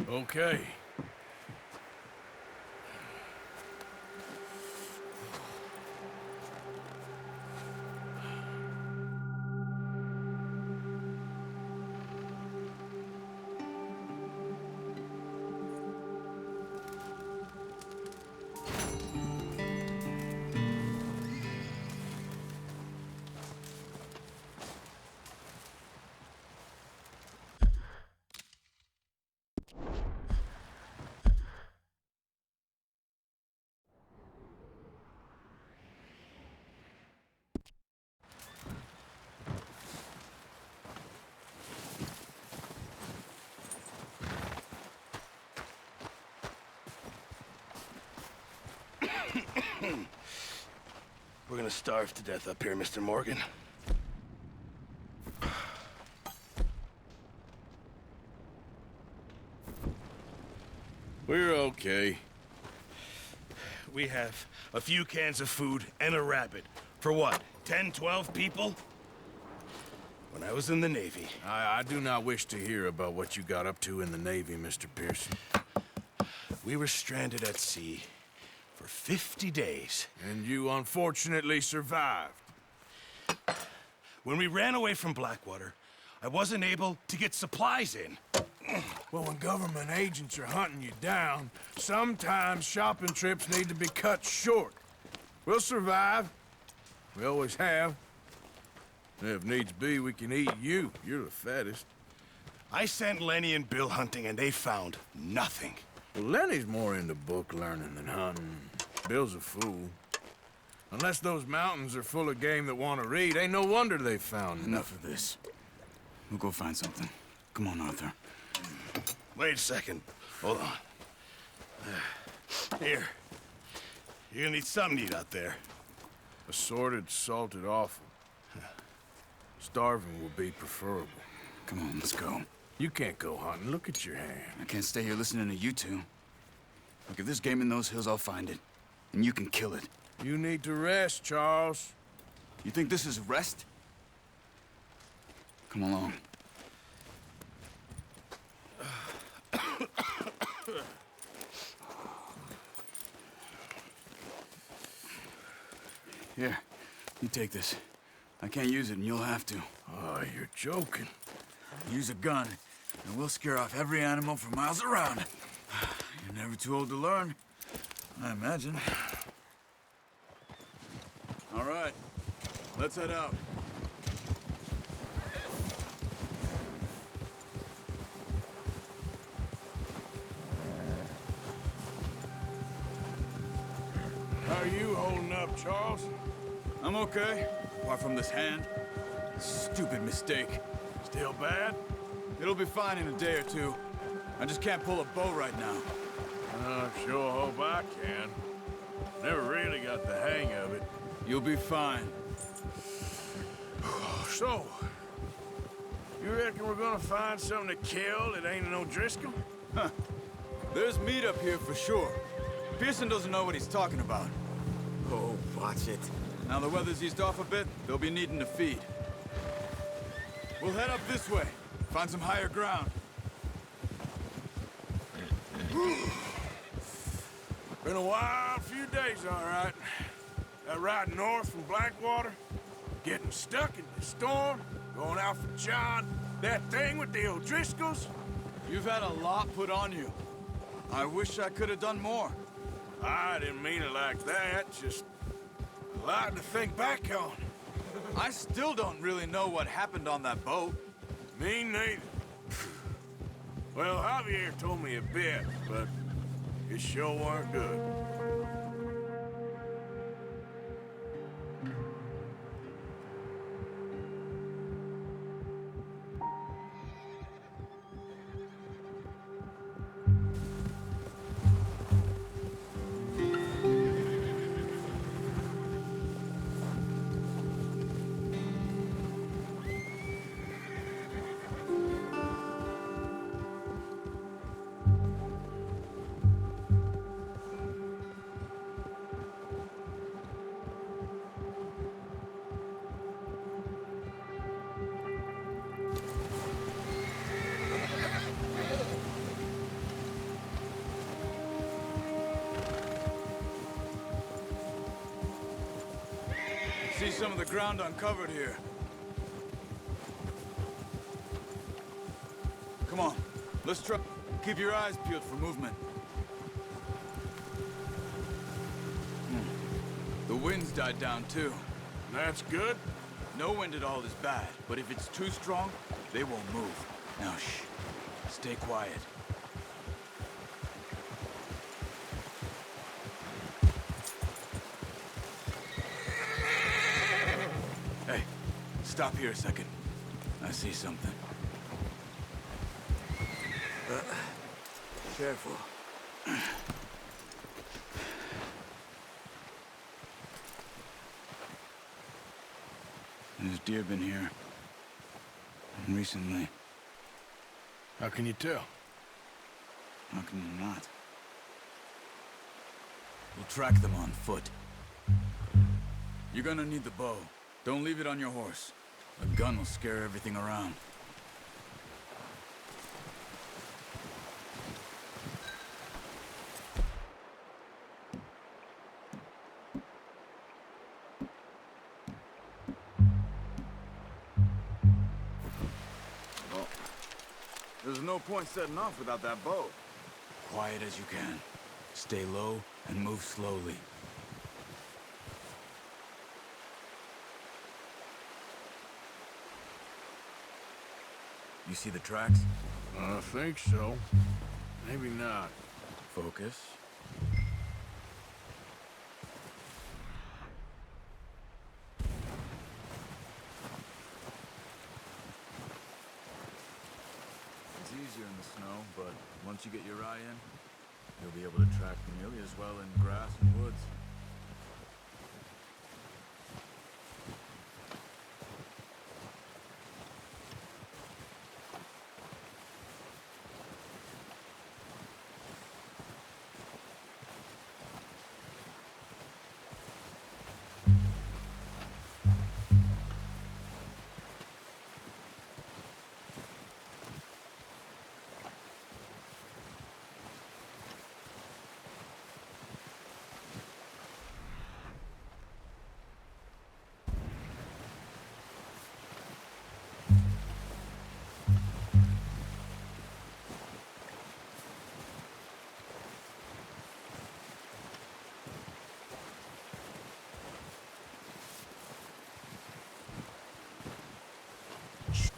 Okay. We're gonna starve to death up here, Mr. Morgan. We're okay. We have a few cans of food and a rabbit. For what, 10, 12 people? When I was in the Navy... I do not wish to hear about what you got up to in the Navy, Mr. Pearson. We were stranded at sea for 50 days. And you unfortunately survived. When we ran away from Blackwater, I wasn't able to get supplies in. Well, when government agents are hunting you down, sometimes shopping trips need to be cut short. We'll survive. We always have. If needs be, we can eat you. You're the fattest. I sent Lenny and Bill hunting, and they found nothing. Well, Lenny's more into book learning than hunting. Bill's a fool. Unless those mountains are full of game that want to read, ain't no wonder they found Enough of this. We'll go find something. Come on, Arthur. Wait a second. Hold on. Here. You're gonna need something to eat out there. Assorted, salted offal. Starving will be preferable. Come on, let's go. You can't go hunting. Look at your hand. I can't stay here listening to you two. Look, if there's game in those hills, I'll find it. And you can kill it. You need to rest, Charles. You think this is rest? Come along. Here, you take this. I can't use it, and you'll have to. Oh, you're joking. Use a gun, and we'll scare off every animal for miles around. You're never too old to learn, I imagine. All right, let's head out. How are you holding up, Charles? I'm okay, apart from this hand. Stupid mistake. Still bad? It'll be fine in a day or two. I just can't pull a bow right now. I sure hope I can. Never really got the hang of it. You'll be fine. So, you reckon we're gonna find something to kill that ain't an O'Driscoll? Huh. There's meat up here for sure. Pearson doesn't know what he's talking about. Oh, watch it. Now the weather's eased off a bit, they'll be needing to feed. We'll head up this way, find some higher ground. Been a wild few days, all right. That ride north from Blackwater, getting stuck in the storm, going out for John, that thing with the O'Driscolls. You've had a lot put on you. I wish I could have done more. I didn't mean it like that, just a lot to think back on. I still don't really know what happened on that boat. Me neither. Well, Javier told me a bit, but it sure weren't good. See some of the ground uncovered here. Come on, let's try. Keep your eyes peeled for movement. The wind's died down too. That's good. No wind at all is bad, but if it's too strong, they won't move. Now shh, stay quiet. Hey, stop here a second. I see something. Careful. There's deer been here. Recently. How can you tell? How can you not? We'll track them on foot. You're gonna need the bow. Don't leave it on your horse. A gun will scare everything around. There's no point setting off without that bow. Quiet as you can. Stay low and move slowly. You see the tracks? I think so. Maybe not. Focus. It's easier in the snow, but once you get your eye in, you'll be able to track nearly as well in grass and woods.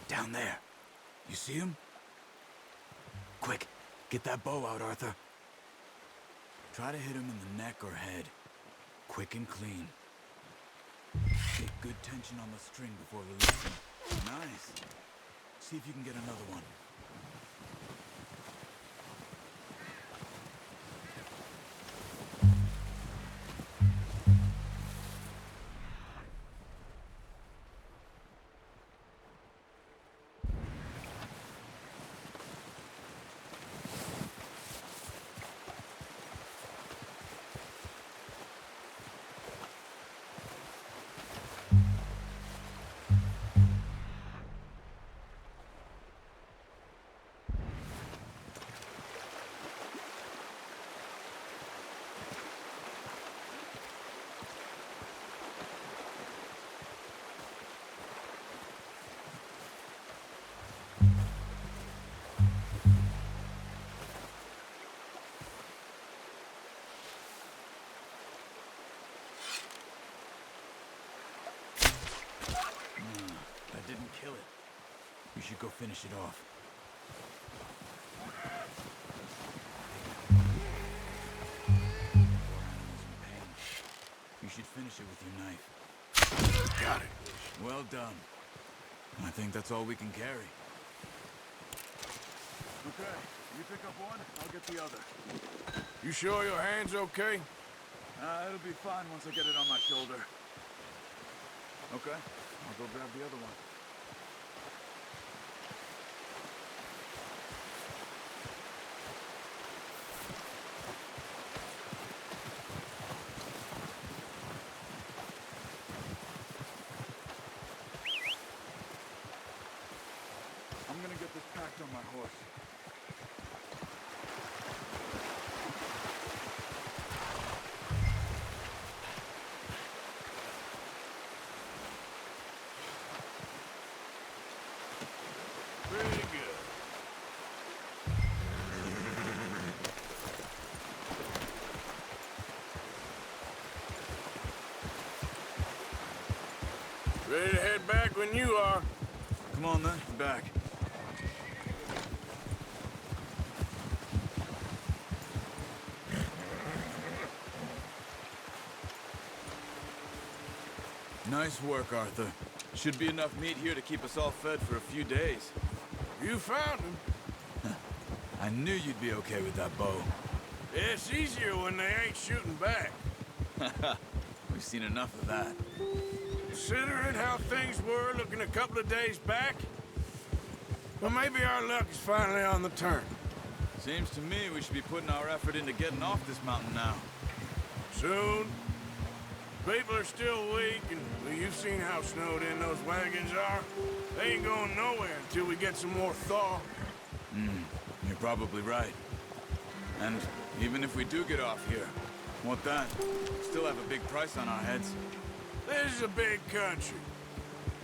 Down there. You see him? Quick, get that bow out, Arthur. Try to hit him in the neck or head. Quick and clean. Get good tension on the string before releasing. Nice. See if you can get another one. Didn't kill it. You should go finish it off. You should finish it with your knife. Got it. Well done. I think that's all we can carry. Okay, you pick up one, I'll get the other. You sure your hand's okay? It'll be fine once I get it on my shoulder. Okay, I'll go grab the other one. I'm gonna get this packed on my horse. Pretty good. Ready to head back when you are. Come on then, back. Nice work, Arthur. Should be enough meat here to keep us all fed for a few days. You found him. I knew you'd be okay with that bow. It's easier when they ain't shooting back. We've seen enough of that. Considering how things were looking a couple of days back, well, maybe our luck is finally on the turn. Seems to me we should be putting our effort into getting off this mountain now. Soon. People are still weak, and well, you've seen how snowed in those wagons are. They ain't going nowhere until we get some more thaw. You're probably right. And even if we do get off here, what then? Still have a big price on our heads. This is a big country.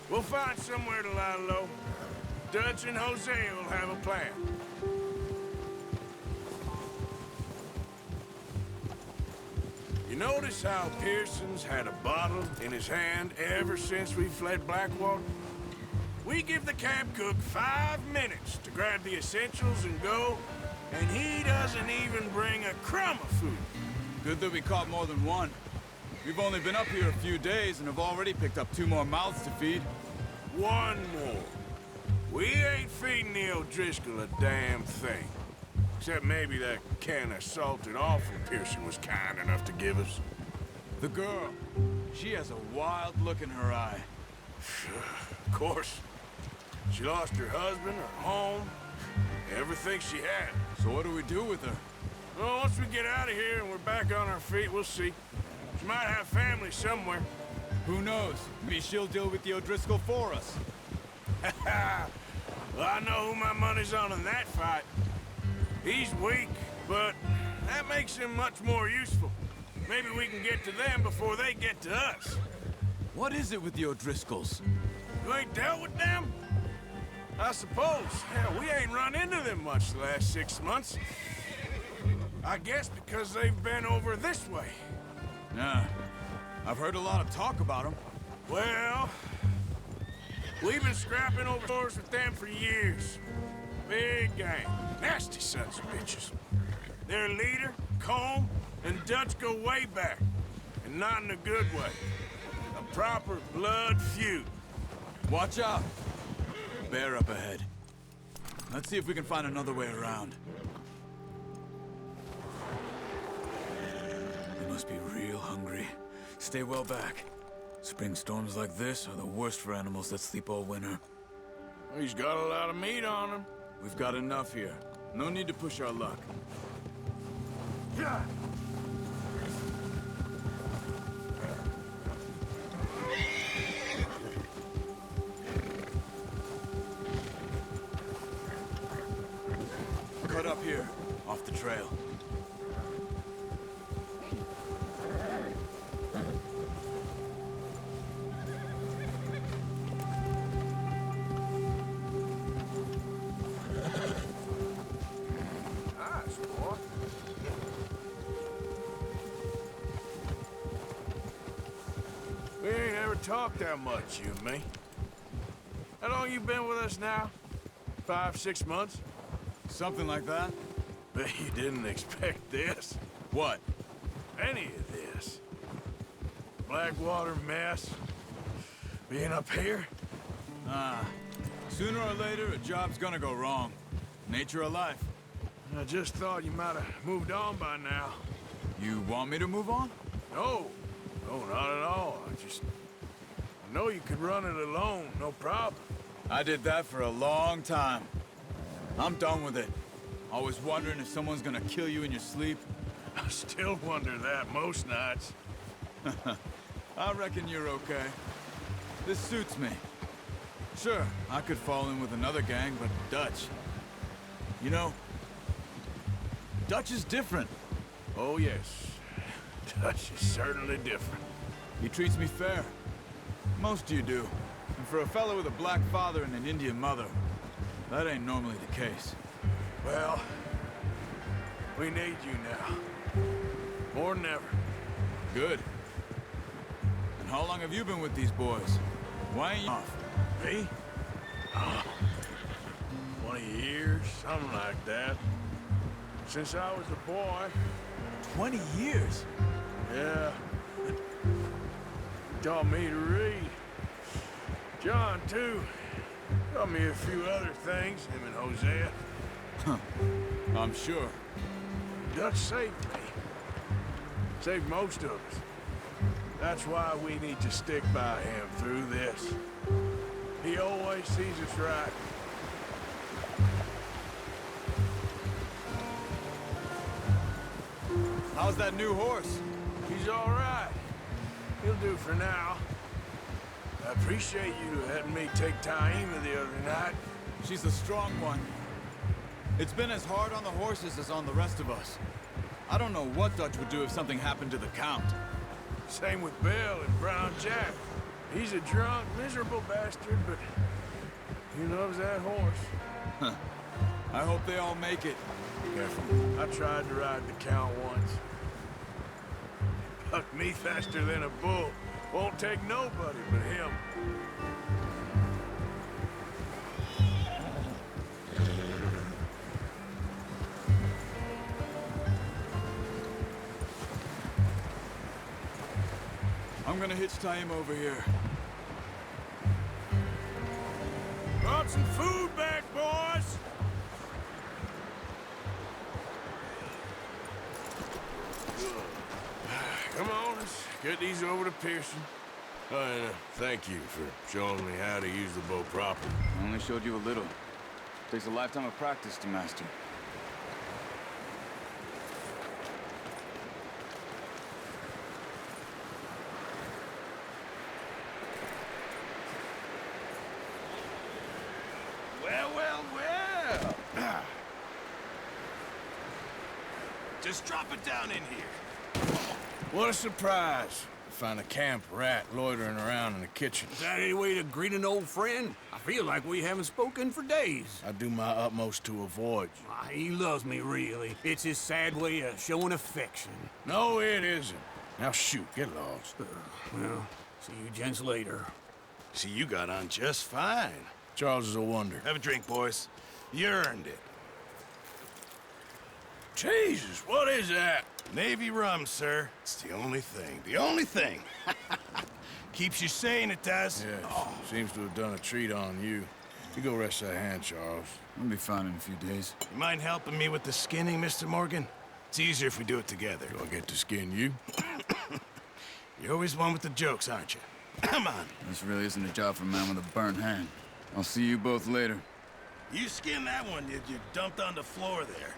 We'll find somewhere to lie low. Dutch and Hosea will have a plan. You notice how Pearson's had a bottle in his hand ever since we fled Blackwater? We give the camp cook 5 minutes to grab the essentials and go, and he doesn't even bring a crumb of food. Good that we caught more than one. We've only been up here a few days and have already picked up 2 more mouths to feed. 1 more. We ain't feeding the O'Driscoll a damn thing. Except maybe that can of salted offal Pearson was kind enough to give us. The girl. She has a wild look in her eye. Of course. She lost her husband, her home, everything she had. So what do we do with her? Well, once we get out of here and we're back on our feet, we'll see. She might have family somewhere. Who knows? Maybe she'll deal with the O'Driscoll for us. Well, I know who my money's on in that fight. He's weak, but that makes him much more useful. Maybe we can get to them before they get to us. What is it with the O'Driscolls? You ain't dealt with them? I suppose. Hell, we ain't run into them much the last 6 months. I guess because they've been over this way. Nah. I've heard a lot of talk about them. Well, we've been scrapping over doors with them for years. Big gang. Nasty sons of bitches. Their leader, Colm, and Dutch go way back. And not in a good way. A proper blood feud. Watch out. Bear up ahead. Let's see if we can find another way around. They must be real hungry. Stay well back. Spring storms like this are the worst for animals that sleep all winter. He's got a lot of meat on him. We've got enough here. No need to push our luck. Yeah. Cut up here, off the trail. We ain't ever talked that much, you and me. How long you been with us now? 5, 6 months? Something like that. Bet you didn't expect this. What? Any of this. Blackwater mess. Being up here? Sooner or later, a job's gonna go wrong. Nature of life. I just thought you might have moved on by now. You want me to move on? No. No, not at all. I know you could run it alone, no problem. I did that for a long time. I'm done with it. Always wondering if someone's gonna kill you in your sleep. I still wonder that most nights. I reckon you're okay. This suits me. Sure, I could fall in with another gang, but Dutch... You know, Dutch is different. Oh, yes. Dutch is certainly different. He treats me fair. Most of you do. And for a fellow with a black father and an Indian mother, that ain't normally the case. Well, we need you now. More than ever. Good. And how long have you been with these boys? Why ain't you off? Me? 20 years, something like that. Since I was a boy. 20 years? Yeah. Taught me to read. John, too. Taught me a few other things, him and Hosea. Huh. I'm sure. Dutch saved me. Saved most of us. That's why we need to stick by him through this. He always sees us right. How's that new horse? He's all right. He'll do for now. I appreciate you letting me take Taima the other night. She's a strong one. It's been as hard on the horses as on the rest of us. I don't know what Dutch would do if something happened to the Count. Same with Bell and Brown Jack. He's a drunk, miserable bastard, but He loves that horse. I hope they all make it. Careful. I tried to ride the Count once. Bucked me faster than a bull. Won't take nobody but him. I'm gonna hitch tie him over here. Brought some food back, boys! Come on, let's get these over to Pearson. Oh, and thank you for showing me how to use the bow properly. I only showed you a little. Takes a lifetime of practice to master. Well. Just drop it down in here. What a surprise. Find a camp rat loitering around in the kitchen. Is that any way to greet an old friend? I feel like we haven't spoken for days. I do my utmost to avoid you. He loves me, really. It's his sad way of showing affection. No, it isn't. Now shoot, get lost. Well, see you gents later. See, you got on just fine. Charles is a wonder. Have a drink, boys. You earned it. Jesus, what is that? Navy rum, sir. It's the only thing. The only thing. Keeps you sane, it does. Yes, seems to have done a treat on you. You go rest that hand, Charles. I'll be fine in a few days. You mind helping me with the skinning, Mr. Morgan? It's easier if we do it together. Do I get to skin you? You're always one with the jokes, aren't you? Come on. This really isn't a job for a man with a burnt hand. I'll see you both later. You skinned that one you dumped on the floor there.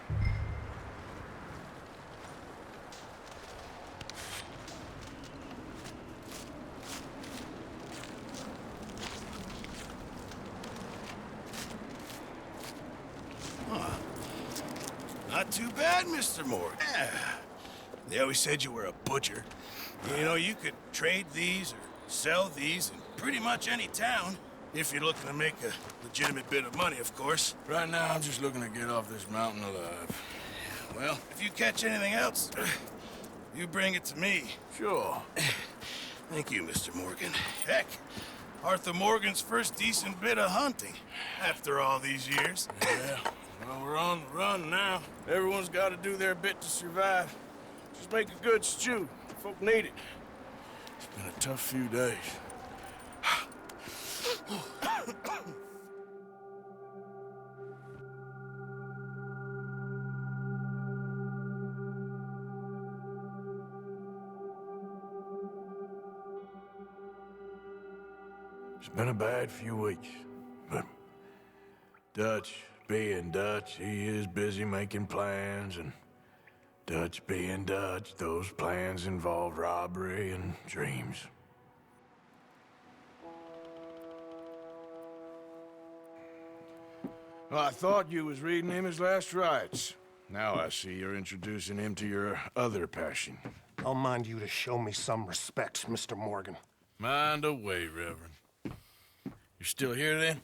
Not too bad, Mr. Morgan. Yeah. They always said you were a butcher. You know, you could trade these or sell these in pretty much any town, if you're looking to make a legitimate bit of money, of course. Right now, I'm just looking to get off this mountain alive. Well, if you catch anything else, you bring it to me. Sure. Thank you, Mr. Morgan. Heck, Arthur Morgan's first decent bit of hunting, after all these years. Yeah. Well, we're on the run now. Everyone's got to do their bit to survive. Just make a good stew. Folk need it. It's been a tough few days. It's been a bad few weeks, but Dutch being Dutch, he is busy making plans, and Dutch being Dutch, those plans involve robbery and dreams. Well, I thought you was reading him his last rites. Now I see you're introducing him to your other passion. I'll mind you to show me some respect, Mr. Morgan. Mind away, Reverend. You're still here, then?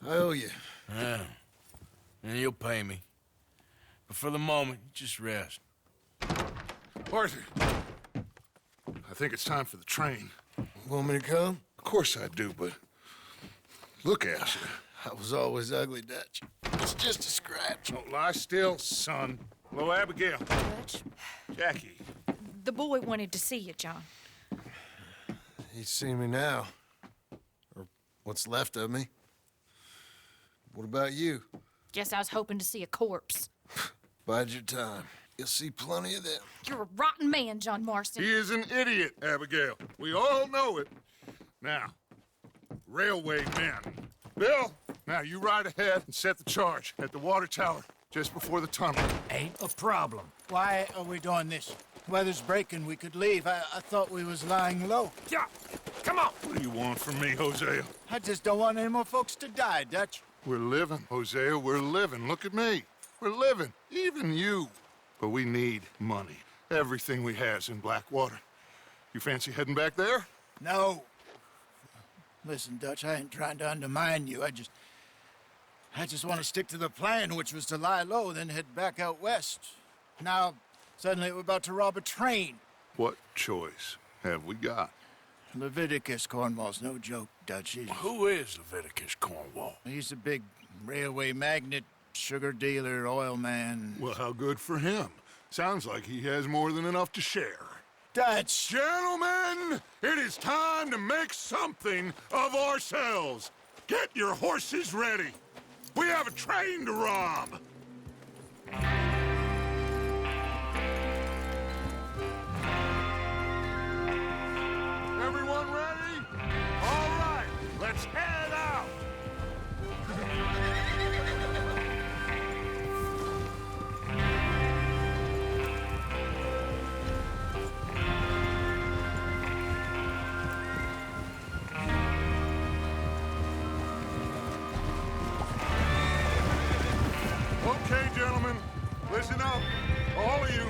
I owe you. Yeah. And you'll pay me. But for the moment, just rest. Arthur, I think it's time for the train. Want me to come? Of course I do, but look at you. I was always ugly, Dutch. It's just a scratch. Don't lie still, son. Hello, Abigail. Dutch, Jackie. the boy wanted to see you, John. He's seen me now. Or what's left of me. What about you? Guess I was hoping to see a corpse. Bide your time. You'll see plenty of them. You're a rotten man, John Marston. He is an idiot, Abigail. We all know it. Now, railway men. Bill, now you ride ahead and set the charge at the water tower just before the tunnel. Ain't a problem. Why are we doing this? Weather's breaking, we could leave. I thought we was lying low. Yeah, come on. What do you want from me, Hosea? I just don't want any more folks to die, Dutch. We're living, Hosea, we're living. Look at me. We're living, even you. But we need money. Everything we has in Blackwater. You fancy heading back there? No. Listen, Dutch, I ain't trying to undermine you. I just want to stick to the plan, which was to lie low, then head back out west. Now, suddenly we're about to rob a train. What choice have we got? Leviticus Cornwall's no joke, Dutch. Who is Leviticus Cornwall? He's a big railway magnate, sugar dealer, oil man. Well, how good for him. Sounds like he has more than enough to share. Dutch! Gentlemen, it is time to make something of ourselves. Get your horses ready. We have a train to rob. Everyone ready? All right, let's head out. Okay, gentlemen, listen up, all of you.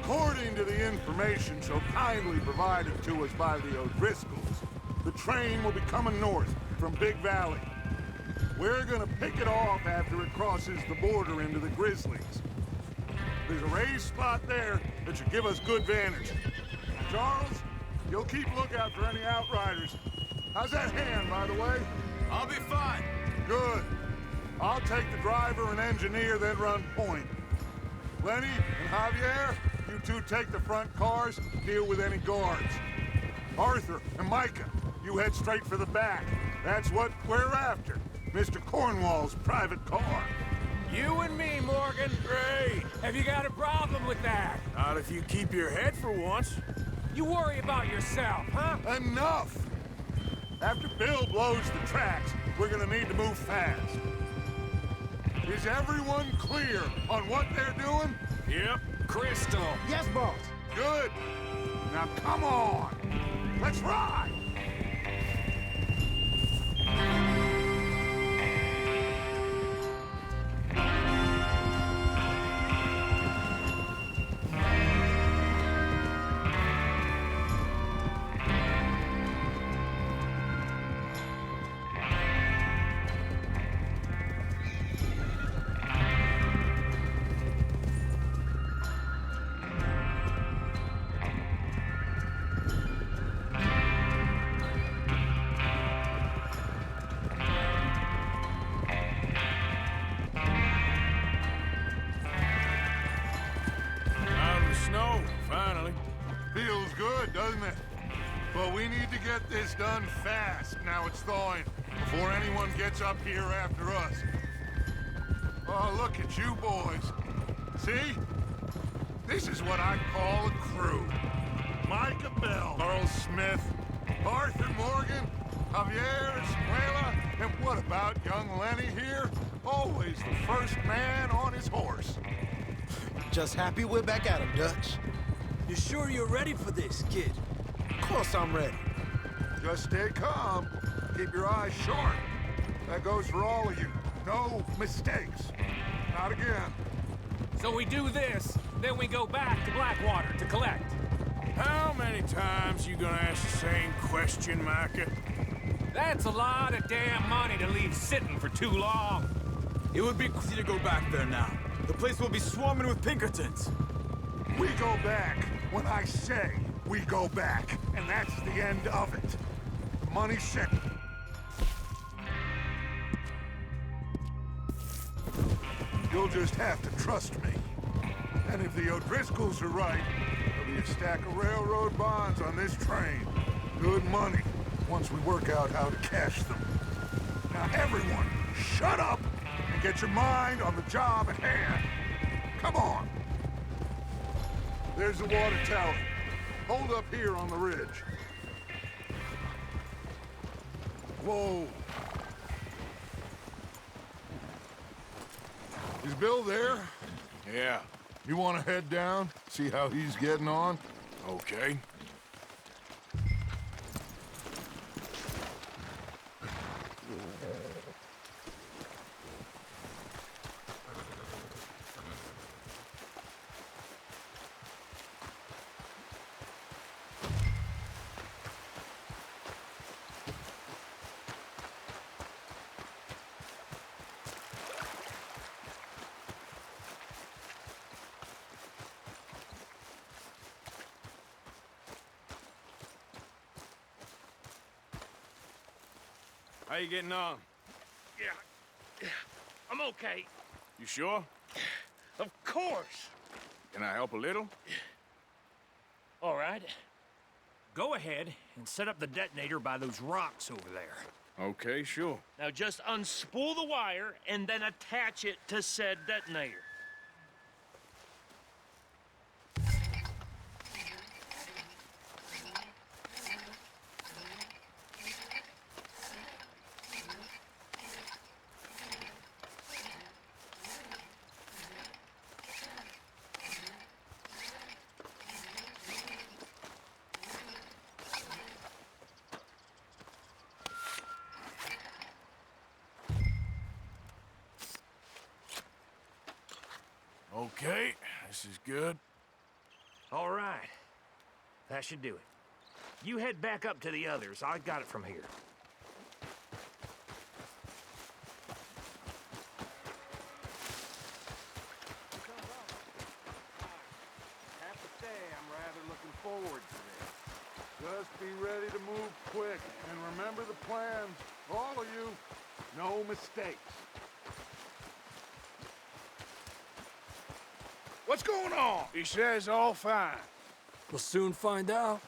According to the information so kindly provided to us by the O'Driscolls, the train will be coming north from Big Valley. We're gonna pick it off after it crosses the border into the Grizzlies. There's a raised spot there that should give us good vantage. Charles, you'll keep lookout for any outriders. How's that hand, by the way? I'll be fine. Good. I'll take the driver and engineer, then run point. Lenny and Javier, you two take the front cars, deal with any guards. Arthur and Micah, you head straight for the back. That's what we're after. Mr. Cornwall's private car. You and me, Morgan. Great. Have you got a problem with that? Not if you keep your head for once. You worry about yourself, huh? Enough! After Bill blows the tracks, we're gonna need to move fast. Is everyone clear on what they're doing? Yep. Crystal. Yes, boss. Good. Now come on. Let's ride. Feels good, doesn't it? But we need to get this done fast, now it's thawing, before anyone gets up here after us. Oh, look at you boys. See? This is what I call a crew. Micah Bell, Earl Smith, Arthur Morgan, Javier Escuella, and what about young Lenny here? Always the first man on his horse. Just happy we're back at him, Dutch. You sure you're ready for this, kid? Of course I'm ready. Just stay calm. Keep your eyes sharp. That goes for all of you. No mistakes. Not again. So we do this, then we go back to Blackwater to collect. How many times you gonna ask the same question, Micah? That's a lot of damn money to leave sitting for too long. It would be easy to go back there now. The place will be swarming with Pinkertons. We go back when I say we go back, and that's the end of it. Money shit. You'll just have to trust me. And if the O'Driscolls are right, there'll be a stack of railroad bonds on this train. Good money, once we work out how to cash them. Now everyone, shut up and get your mind on the job at hand. Come on. There's the water tower. Hold up here on the ridge. Whoa. Is Bill there? Yeah. You want to head down, see how he's getting on? Okay. How you getting on? Yeah, I'm okay. You sure? Of course. Can I help a little? All right. Go ahead and set up the detonator by those rocks over there. Okay, sure. Now just unspool the wire and then attach it to said detonator. Okay, this is good. All right. That should do it. You head back up to the others. I got it from here. Have to say, I'm rather looking forward to this. Just be ready to move quick, and remember the plans. All of you, no mistakes. What's going on? He says all fine. We'll soon find out.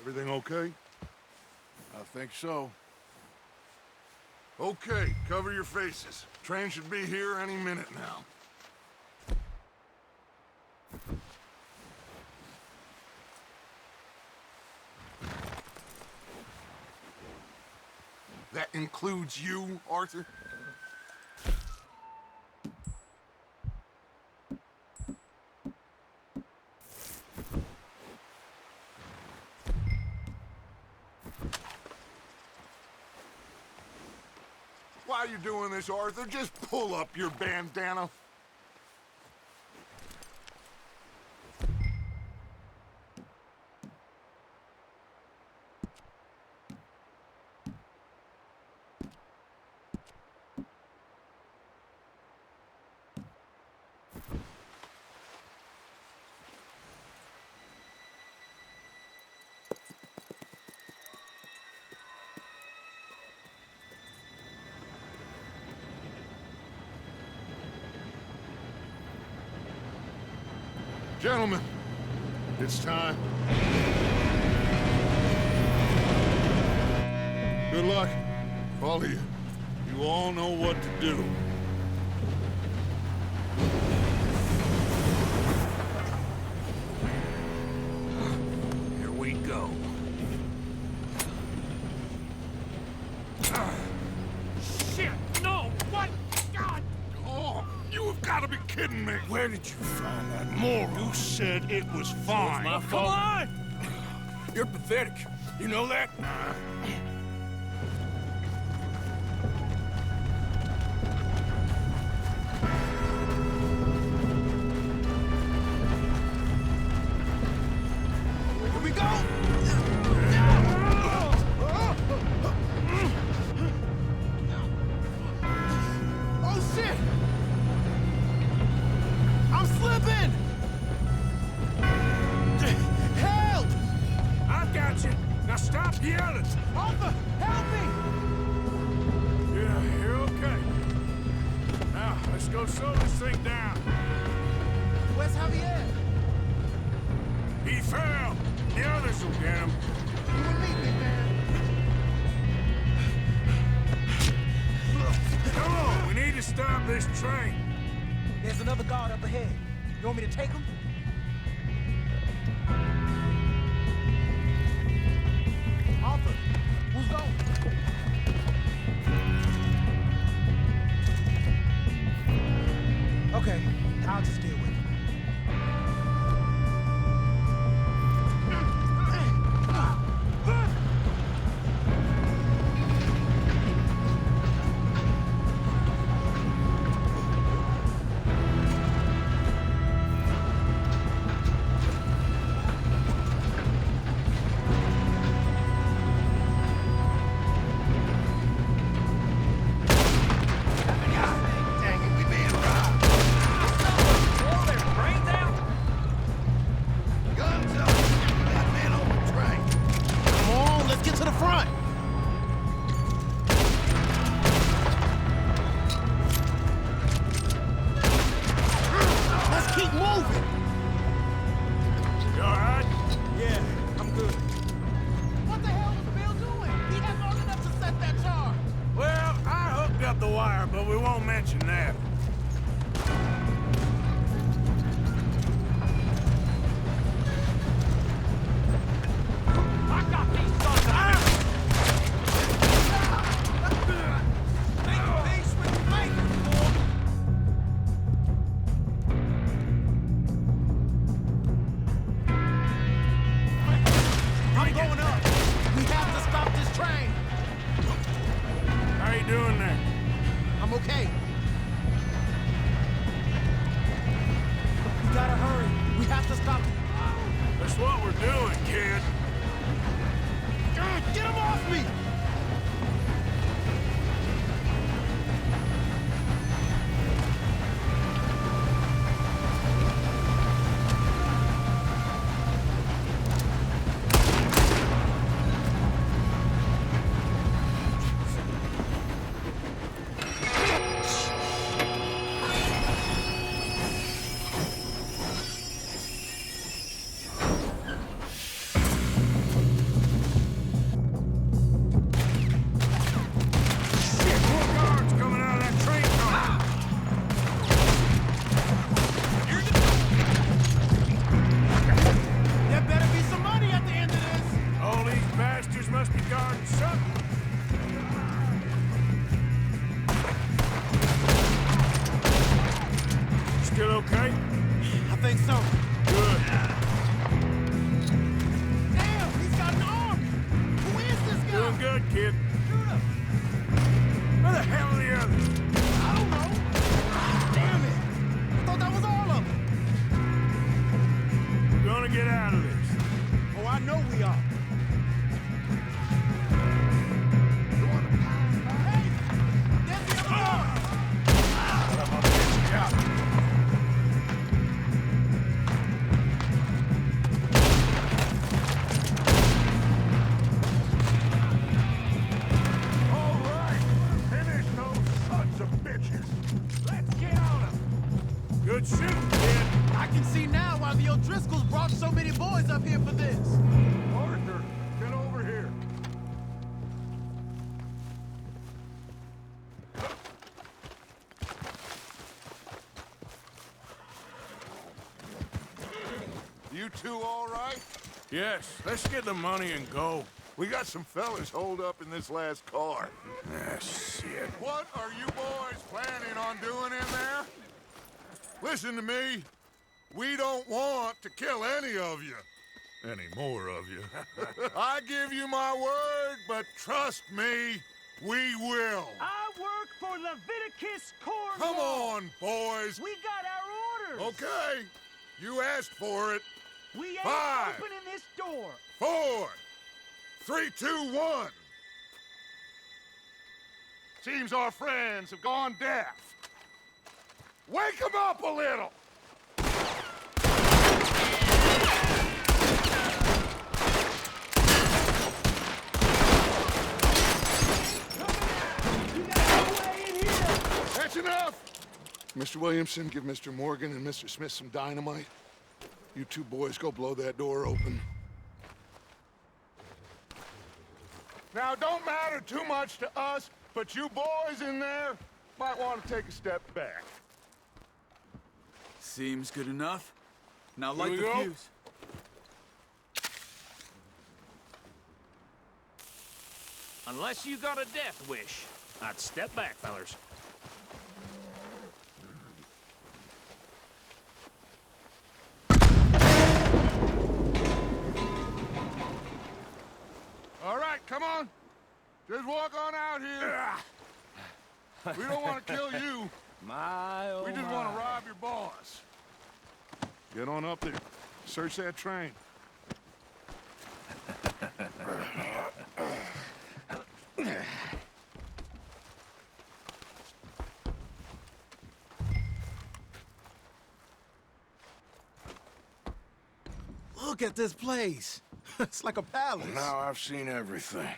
Everything okay? I think so. Okay, cover your faces. Train should be here any minute now. That includes you, Arthur? Why are you doing this, Arthur? Just pull up your bandana. Gentlemen, it's time. Good luck, all of you. You all know what to do. Here we go. Shit! No! What? God! Oh, you have got to be kidding me. Where did you find that moron? You said it was fine. My fault. Come on! You're pathetic. You know that? Here we go! Oh, shit! I'm slipping! Help! I got you. Now stop yelling. Arthur, help me! Yeah, you're okay. Now, let's go slow this thing down. Where's Javier? He fell. The others will get him. You and me, big man. Come on, we need to stop this train. There's another guard up ahead. You want me to take him? Arthur, who's going? Okay, I'll just deal with him. MacGuire, but we won't mention that. I got these sons of bitches! Make peace with the maker, boy! I'm going up. We have to stop this train. How you doing there? I'm okay. We gotta hurry. We have to stop. That's what we're doing, kid. Get him off me! Good shooting, kid. I can see now why the O'Driscolls brought so many boys up here for this. Arthur, get over here. You two all right? Yes, let's get the money and go. We got some fellas holed up in this last car. Ah, shit. What are you boys planning on doing in there? Listen to me. We don't want to kill any of you. Any more of you. I give you my word, but trust me, we will. I work for Leviticus Cornwall. Come on, boys. We got our orders. Okay. You asked for it. We ain't 5, opening this door. 4, 3, 2, 1. Seems our friends have gone deaf. Wake them up a little. That's enough. Mr. Williamson, give Mr. Morgan and Mr. Smith some dynamite. You two boys go blow that door open. Now, don't matter too much to us, but you boys in there might want to take a step back. Seems good enough. Now light we the go. fuse. Unless you got a death wish, I'd step back, fellers. All right, come on. Just walk on out here. We don't want to kill you. My, we just want to rob your boss. Get on up there. Search that train. Look at this place. It's like a palace. Now I've seen everything.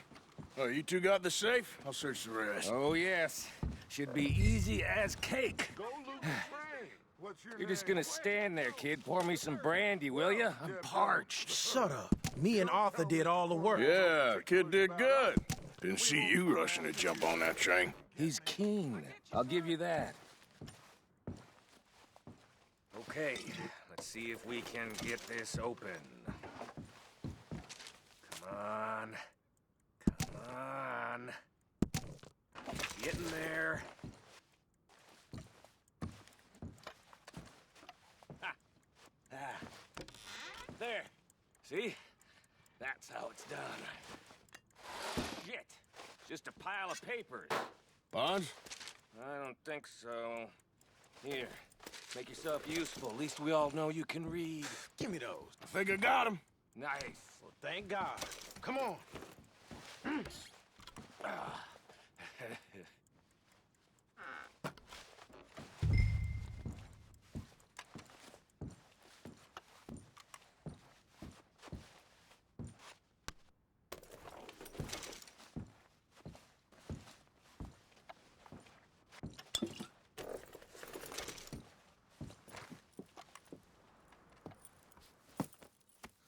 Oh, you two got the safe? I'll search the rest. Oh, yes. Should be easy as cake. Go loot the train. What's your You're just gonna stand there, kid. Pour me some brandy, will ya? I'm parched. Shut up. Me and Arthur did all the work. Yeah, the kid did good. Didn't see you rushing to jump on that train. He's keen. I'll give you that. Okay, let's see if we can get this open. Come on. Come on. Get in there. Ha! Ah. There. See? That's how it's done. Shit. Just a pile of papers. Bonds? I don't think so. Here. Make yourself useful. At least we all know you can read. Give me those. I think I got them. Nice. Well, thank God. Come on. Ah.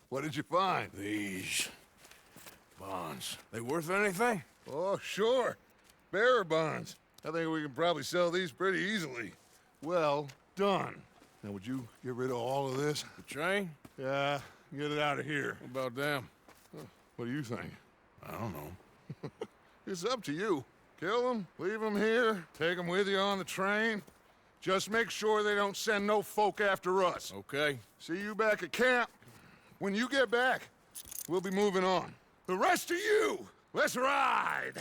What did you find? These bonds. They worth anything? Oh, sure. Bearer bonds. I think we can probably sell these pretty easily. Well done. Now, would you get rid of all of this? The train? Yeah, get it out of here. What about them? What do you think? I don't know. It's up to you. Kill them, leave them here, take them with you on the train. Just make sure they don't send no folk after us. Okay. See you back at camp. When you get back, we'll be moving on. The rest of you, let's ride!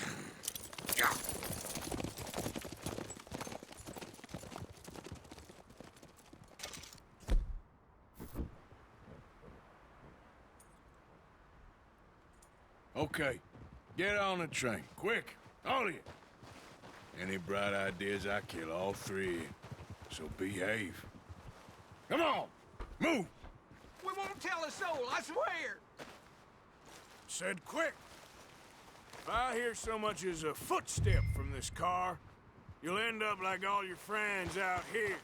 Okay. Get on the train. Quick. All of you. Any bright ideas, I kill all three. So behave. Come on! Move! We won't tell a soul, I swear! Said quick. If I hear so much as a footstep from this car, you'll end up like all your friends out here.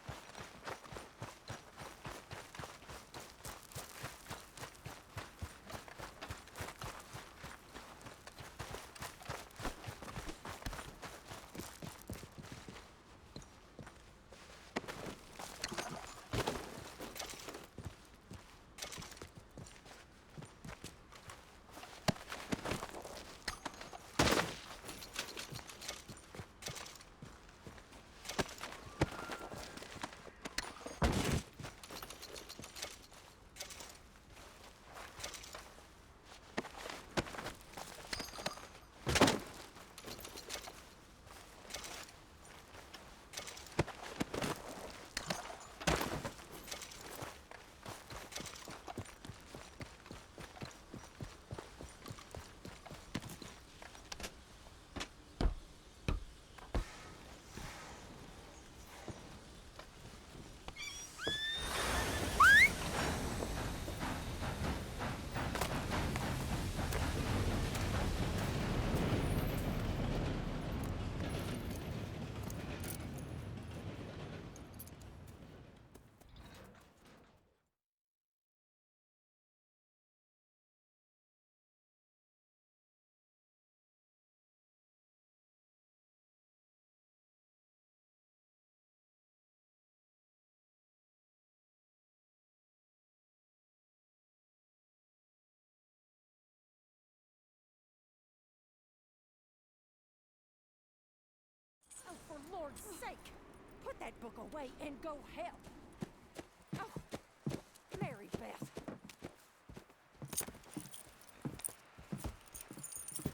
Oh, for Lord's sake! Put that book away and go help! Oh, Mary-Beth.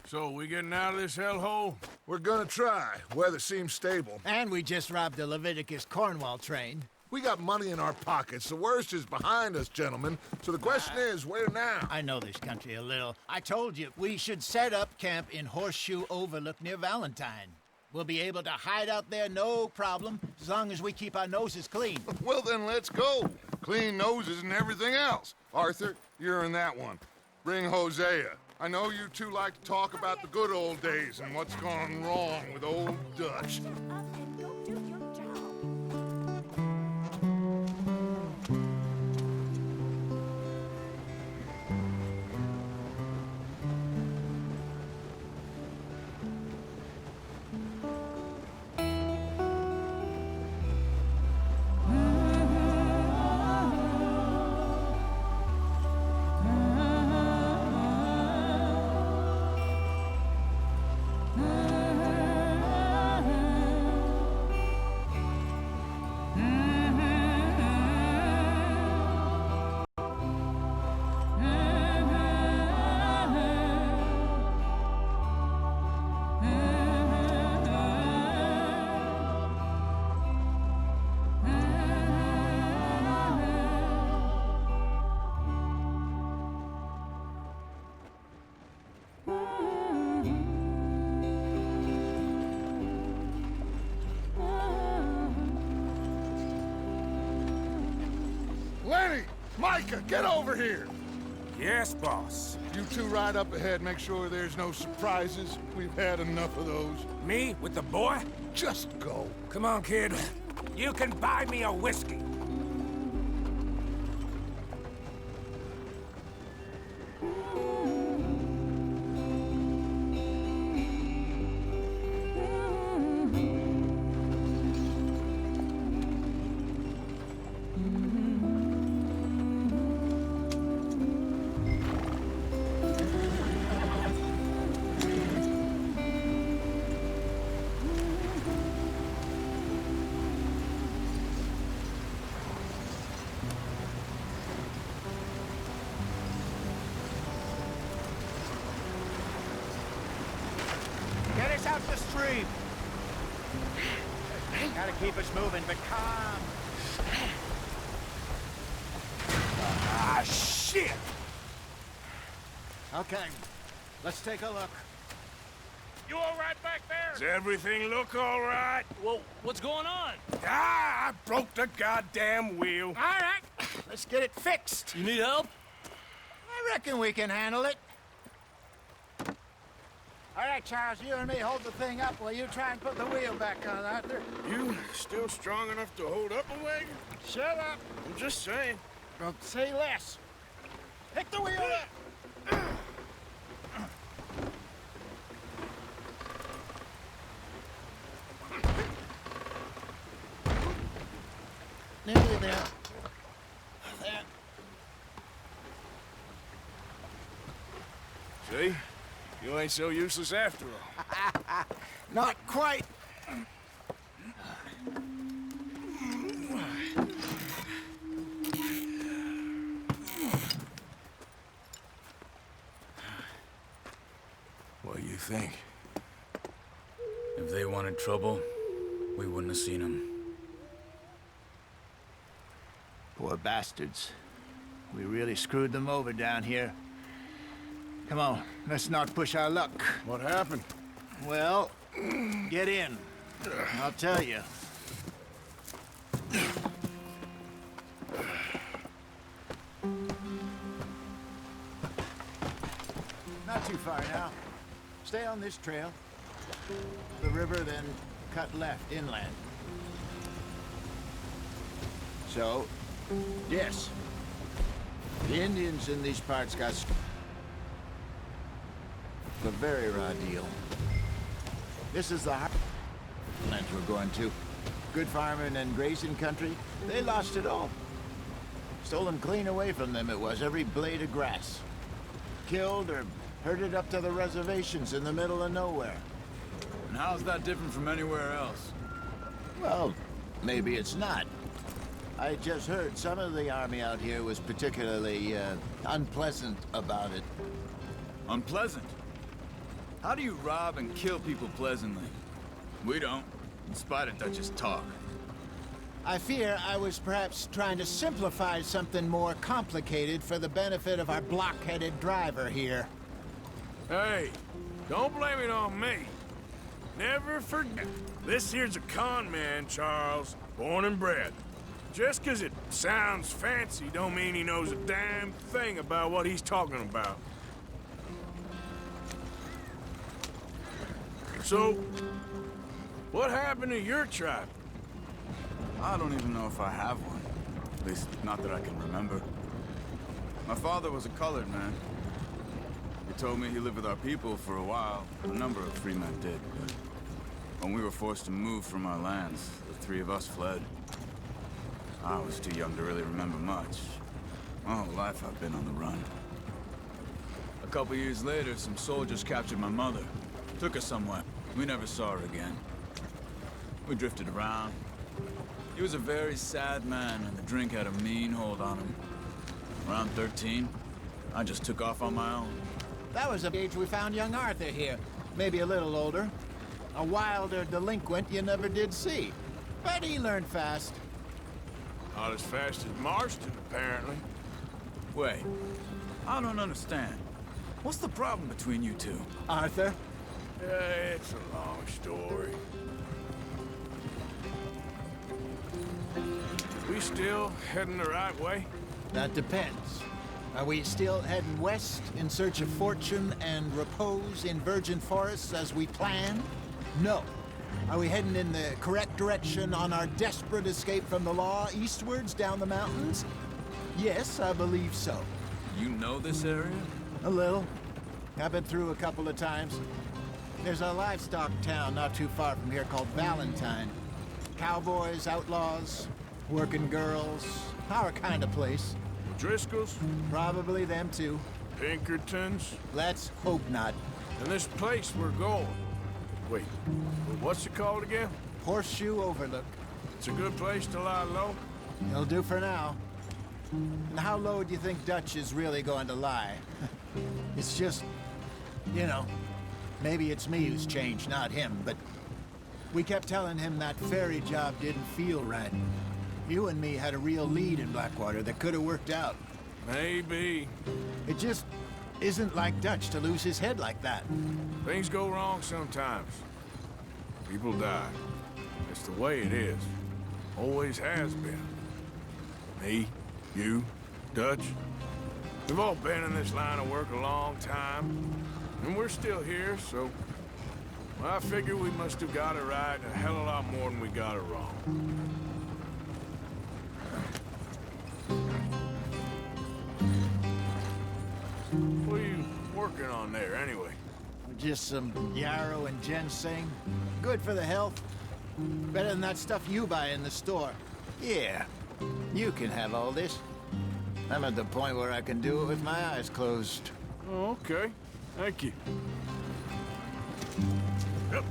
So, we getting out of this hellhole? We're gonna try. Weather seems stable. And we just robbed the Leviticus Cornwall train. We got money in our pockets. The worst is behind us, gentlemen. So the question is, where now? I know this country a little. I told you, we should set up camp in Horseshoe Overlook near Valentine. We'll be able to hide out there no problem, as long as we keep our noses clean. Well, then let's go. Clean noses and everything else. Arthur, you're in that one. Bring Hosea. I know you two like to talk about the good old days and what's gone wrong with old Dutch. Micah, get over here! Yes, boss. You two ride up ahead, make sure there's no surprises. We've had enough of those. Me with the boy? Just go. Come on, kid. You can buy me a whiskey. Get us out the stream. Gotta keep us moving, but calm. Ah, shit! Okay, let's take a look. You all right back there? Does everything look all right? Well, what's going on? Ah, I broke the goddamn wheel. All right, let's get it fixed. You need help? I reckon we can handle it. All right, Charles, you and me hold the thing up while you try and put the wheel back on, Arthur. You still strong enough to hold up a wagon? Shut up. I'm just saying. Well, say less. Pick the wheel up. Nearly there. There. See? You ain't so useless after all. Not quite. What do you think? If they wanted trouble, we wouldn't have seen them. Poor bastards. We really screwed them over down here. Come on, let's not push our luck. What happened? Well, get in. I'll tell you. Not too far now. Stay on this trail. The river, then cut left inland. So, yes. The Indians in these parts got a very raw deal. This is the land we're going to. Good farming and grazing country, they lost it all. Stolen clean away from them it was, every blade of grass. Killed or herded up to the reservations in the middle of nowhere. And how's that different from anywhere else? Well, maybe it's not. I just heard some of the army out here was particularly, unpleasant about it. Unpleasant? How do you rob and kill people pleasantly? We don't, in spite of Dutch's talk. I fear I was perhaps trying to simplify something more complicated for the benefit of our block-headed driver here. Hey, don't blame it on me. Never forget. This here's a con man, Charles. Born and bred. Just 'cause it sounds fancy don't mean he knows a damn thing about what he's talking about. So, what happened to your tribe? I don't even know if I have one. At least, not that I can remember. My father was a colored man. He told me he lived with our people for a while. A number of free men did, but when we were forced to move from our lands, the three of us fled. I was too young to really remember much. My whole life I've been on the run. A couple years later, some soldiers captured my mother. Took her somewhere. We never saw her again. We drifted around. He was a very sad man, and the drink had a mean hold on him. Around 13, I just took off on my own. That was the age we found young Arthur here. Maybe a little older. A wilder delinquent you never did see. But he learned fast. Not as fast as Marston, apparently. Wait, I don't understand. What's the problem between you two? Arthur? It's a long story. We still heading the right way? That depends. Are we still heading west in search of fortune and repose in virgin forests as we planned? No. Are we heading in the correct direction on our desperate escape from the law eastwards down the mountains? Yes, I believe so. You know this area? A little. I've been through a couple of times. There's a livestock town not too far from here called Valentine. Cowboys, outlaws, working girls, our kind of place. Driscolls? Probably them too. Pinkertons? Let's hope not. And this place we're going. Wait, what's it called again? Horseshoe Overlook. It's a good place to lie low? It'll do for now. And how low do you think Dutch is really going to lie? It's just, you know, maybe it's me who's changed, not him, but we kept telling him that ferry job didn't feel right. You and me had a real lead in Blackwater that could have worked out. Maybe. It just isn't like Dutch to lose his head like that. Things go wrong sometimes. People die. It's the way it is. Always has been. Me, you, Dutch. We've all been in this line of work a long time. And we're still here, so... well, I figure we must have got it right a hell of a lot more than we got it wrong. What are you working on there, anyway? Just some yarrow and ginseng. Good for the health. Better than that stuff you buy in the store. Yeah, you can have all this. I'm at the point where I can do it with my eyes closed. Oh, okay. Thank you. Yep.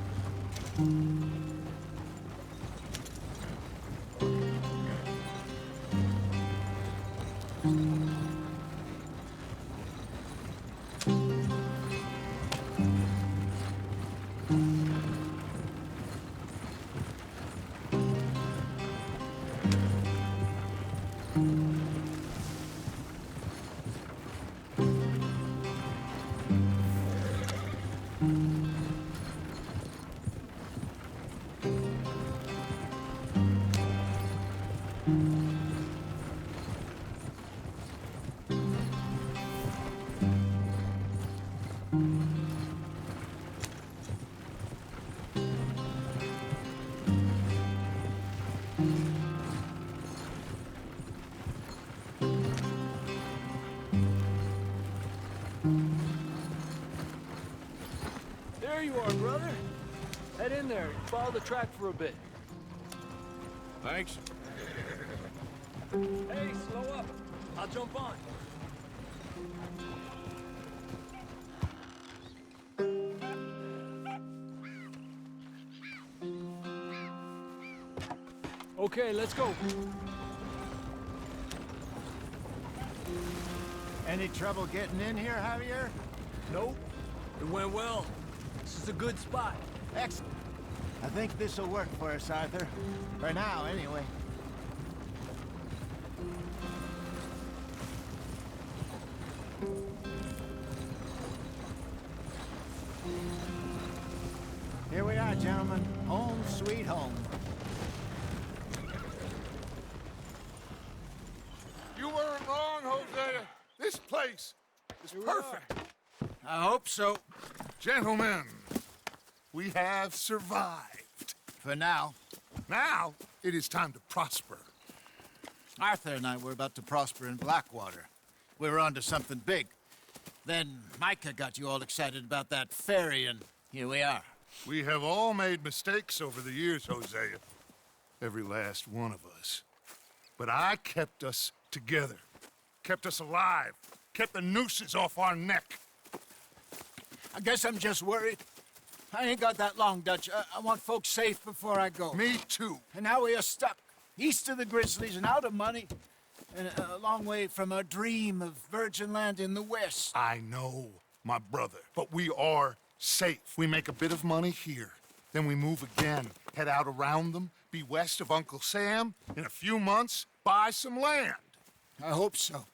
There you are, brother. Head in there. Follow the track for a bit. Thanks. Hey, slow up. I'll jump on. Okay, let's go. Any trouble getting in here, Javier? Nope. It went well. This is a good spot. Excellent. I think this'll work for us, Arthur. For now, anyway. Here we are, gentlemen. Home sweet home. You weren't wrong, Hosea. This place is perfect. I hope so. Gentlemen, we have survived. For now. Now, it is time to prosper. Arthur and I were about to prosper in Blackwater. We were onto something big. Then Micah got you all excited about that ferry, and here we are. We have all made mistakes over the years, Hosea. Every last one of us. But I kept us together. Kept us alive. Kept the nooses off our neck. I guess I'm just worried. I ain't got that long, Dutch. I want folks safe before I go. Me too. And now we are stuck, east of the Grizzlies and out of money, and a long way from our dream of virgin land in the west. I know, my brother, but we are safe. We make a bit of money here, then we move again, head out around them, be west of Uncle Sam, in a few months, buy some land. I hope so.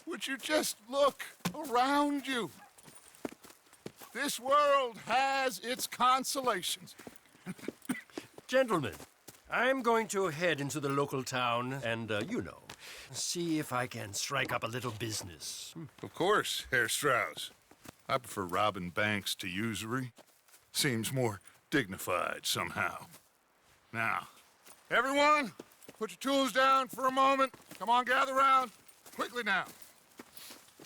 Would you just look around you? This world has its consolations. Gentlemen, I'm going to head into the local town and, you know, see if I can strike up a little business. Of course, Herr Strauss. I prefer robbing banks to usury. Seems more dignified somehow. Now, everyone, put your tools down for a moment. Come on, gather round. Quickly now.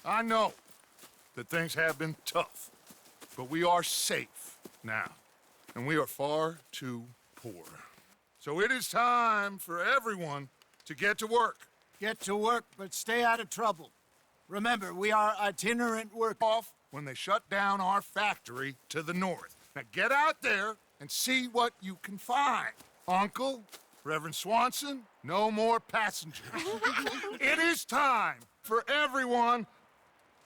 I know that things have been tough, but we are safe now, and we are far too poor. So it is time for everyone to get to work. Get to work, but stay out of trouble. Remember, we are itinerant work. Off when they shut down our factory to the north. Now get out there and see what you can find. Uncle, Reverend Swanson, no more passengers. It is time for everyone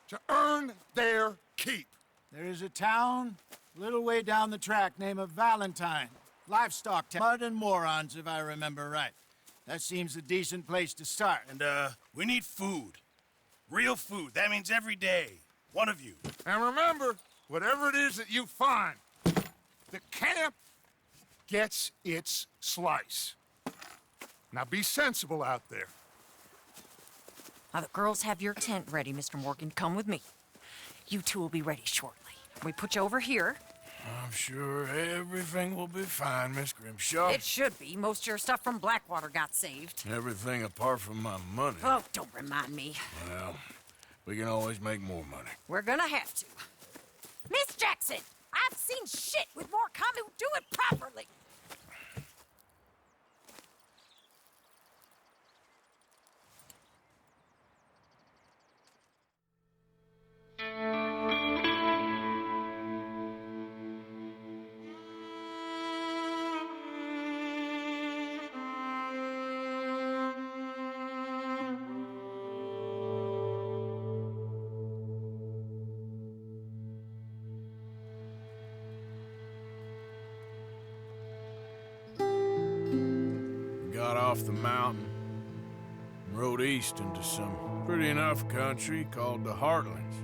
to earn their keep. There is a town a little way down the track named Valentine. Livestock town. Mud and morons, if I remember right. That seems a decent place to start. And, we need food. Real food. That means every day. One of you. And remember, whatever it is that you find, the camp gets its slice. Now be sensible out there. Now, the girls have your tent ready, Mr. Morgan. Come with me. You two will be ready shortly. We put you over here. I'm sure everything will be fine, Miss Grimshaw. It should be. Most of your stuff from Blackwater got saved. Everything apart from my money. Oh, don't remind me. Well, we can always make more money. We're gonna have to. Miss Jackson, I've seen shit with more come who do it properly. Got off the mountain and rode east into some pretty enough country called the Heartlands.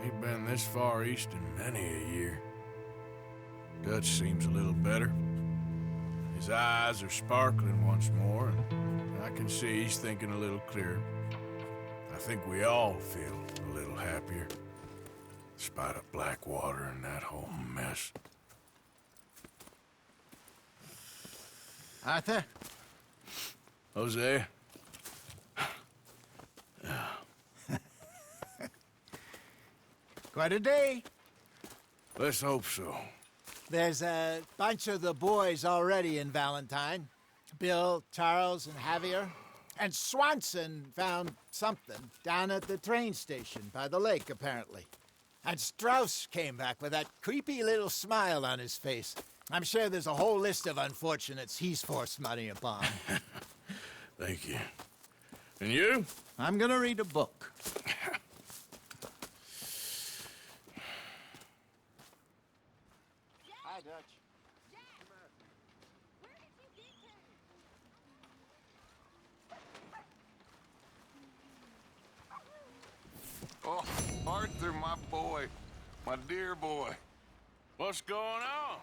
Ain't been this far east in many a year. Dutch seems a little better. His eyes are sparkling once more, and I can see he's thinking a little clearer. I think we all feel a little happier, in spite of Blackwater and that whole mess. Arthur? Hosea? Quite a day. Let's hope so. There's a bunch of the boys already in Valentine. Bill, Charles, and Javier. And Swanson found something down at the train station by the lake, apparently. And Strauss came back with that creepy little smile on his face. I'm sure there's a whole list of unfortunates he's forced money upon. Thank you. And you? I'm gonna read a book. Hi, Dutch. Oh, Arthur, my boy. My dear boy. What's going on?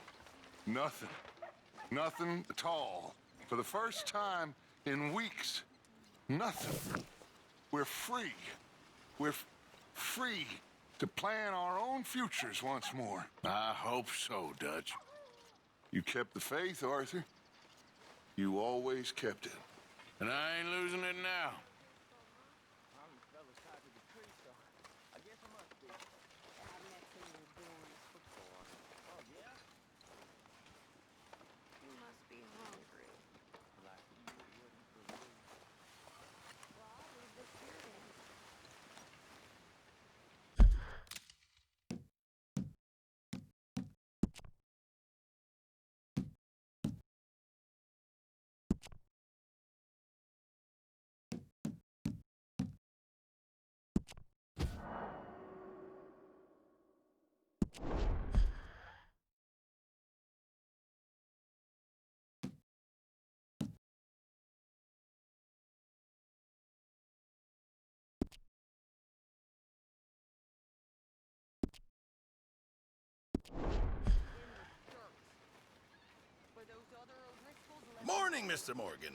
Nothing. Nothing at all. For the first time in weeks, nothing. We're free. We're free to plan our own futures once more. I hope so, Dutch. You kept the faith, Arthur. You always kept it. And I ain't losing it now. Morning, Mr. Morgan.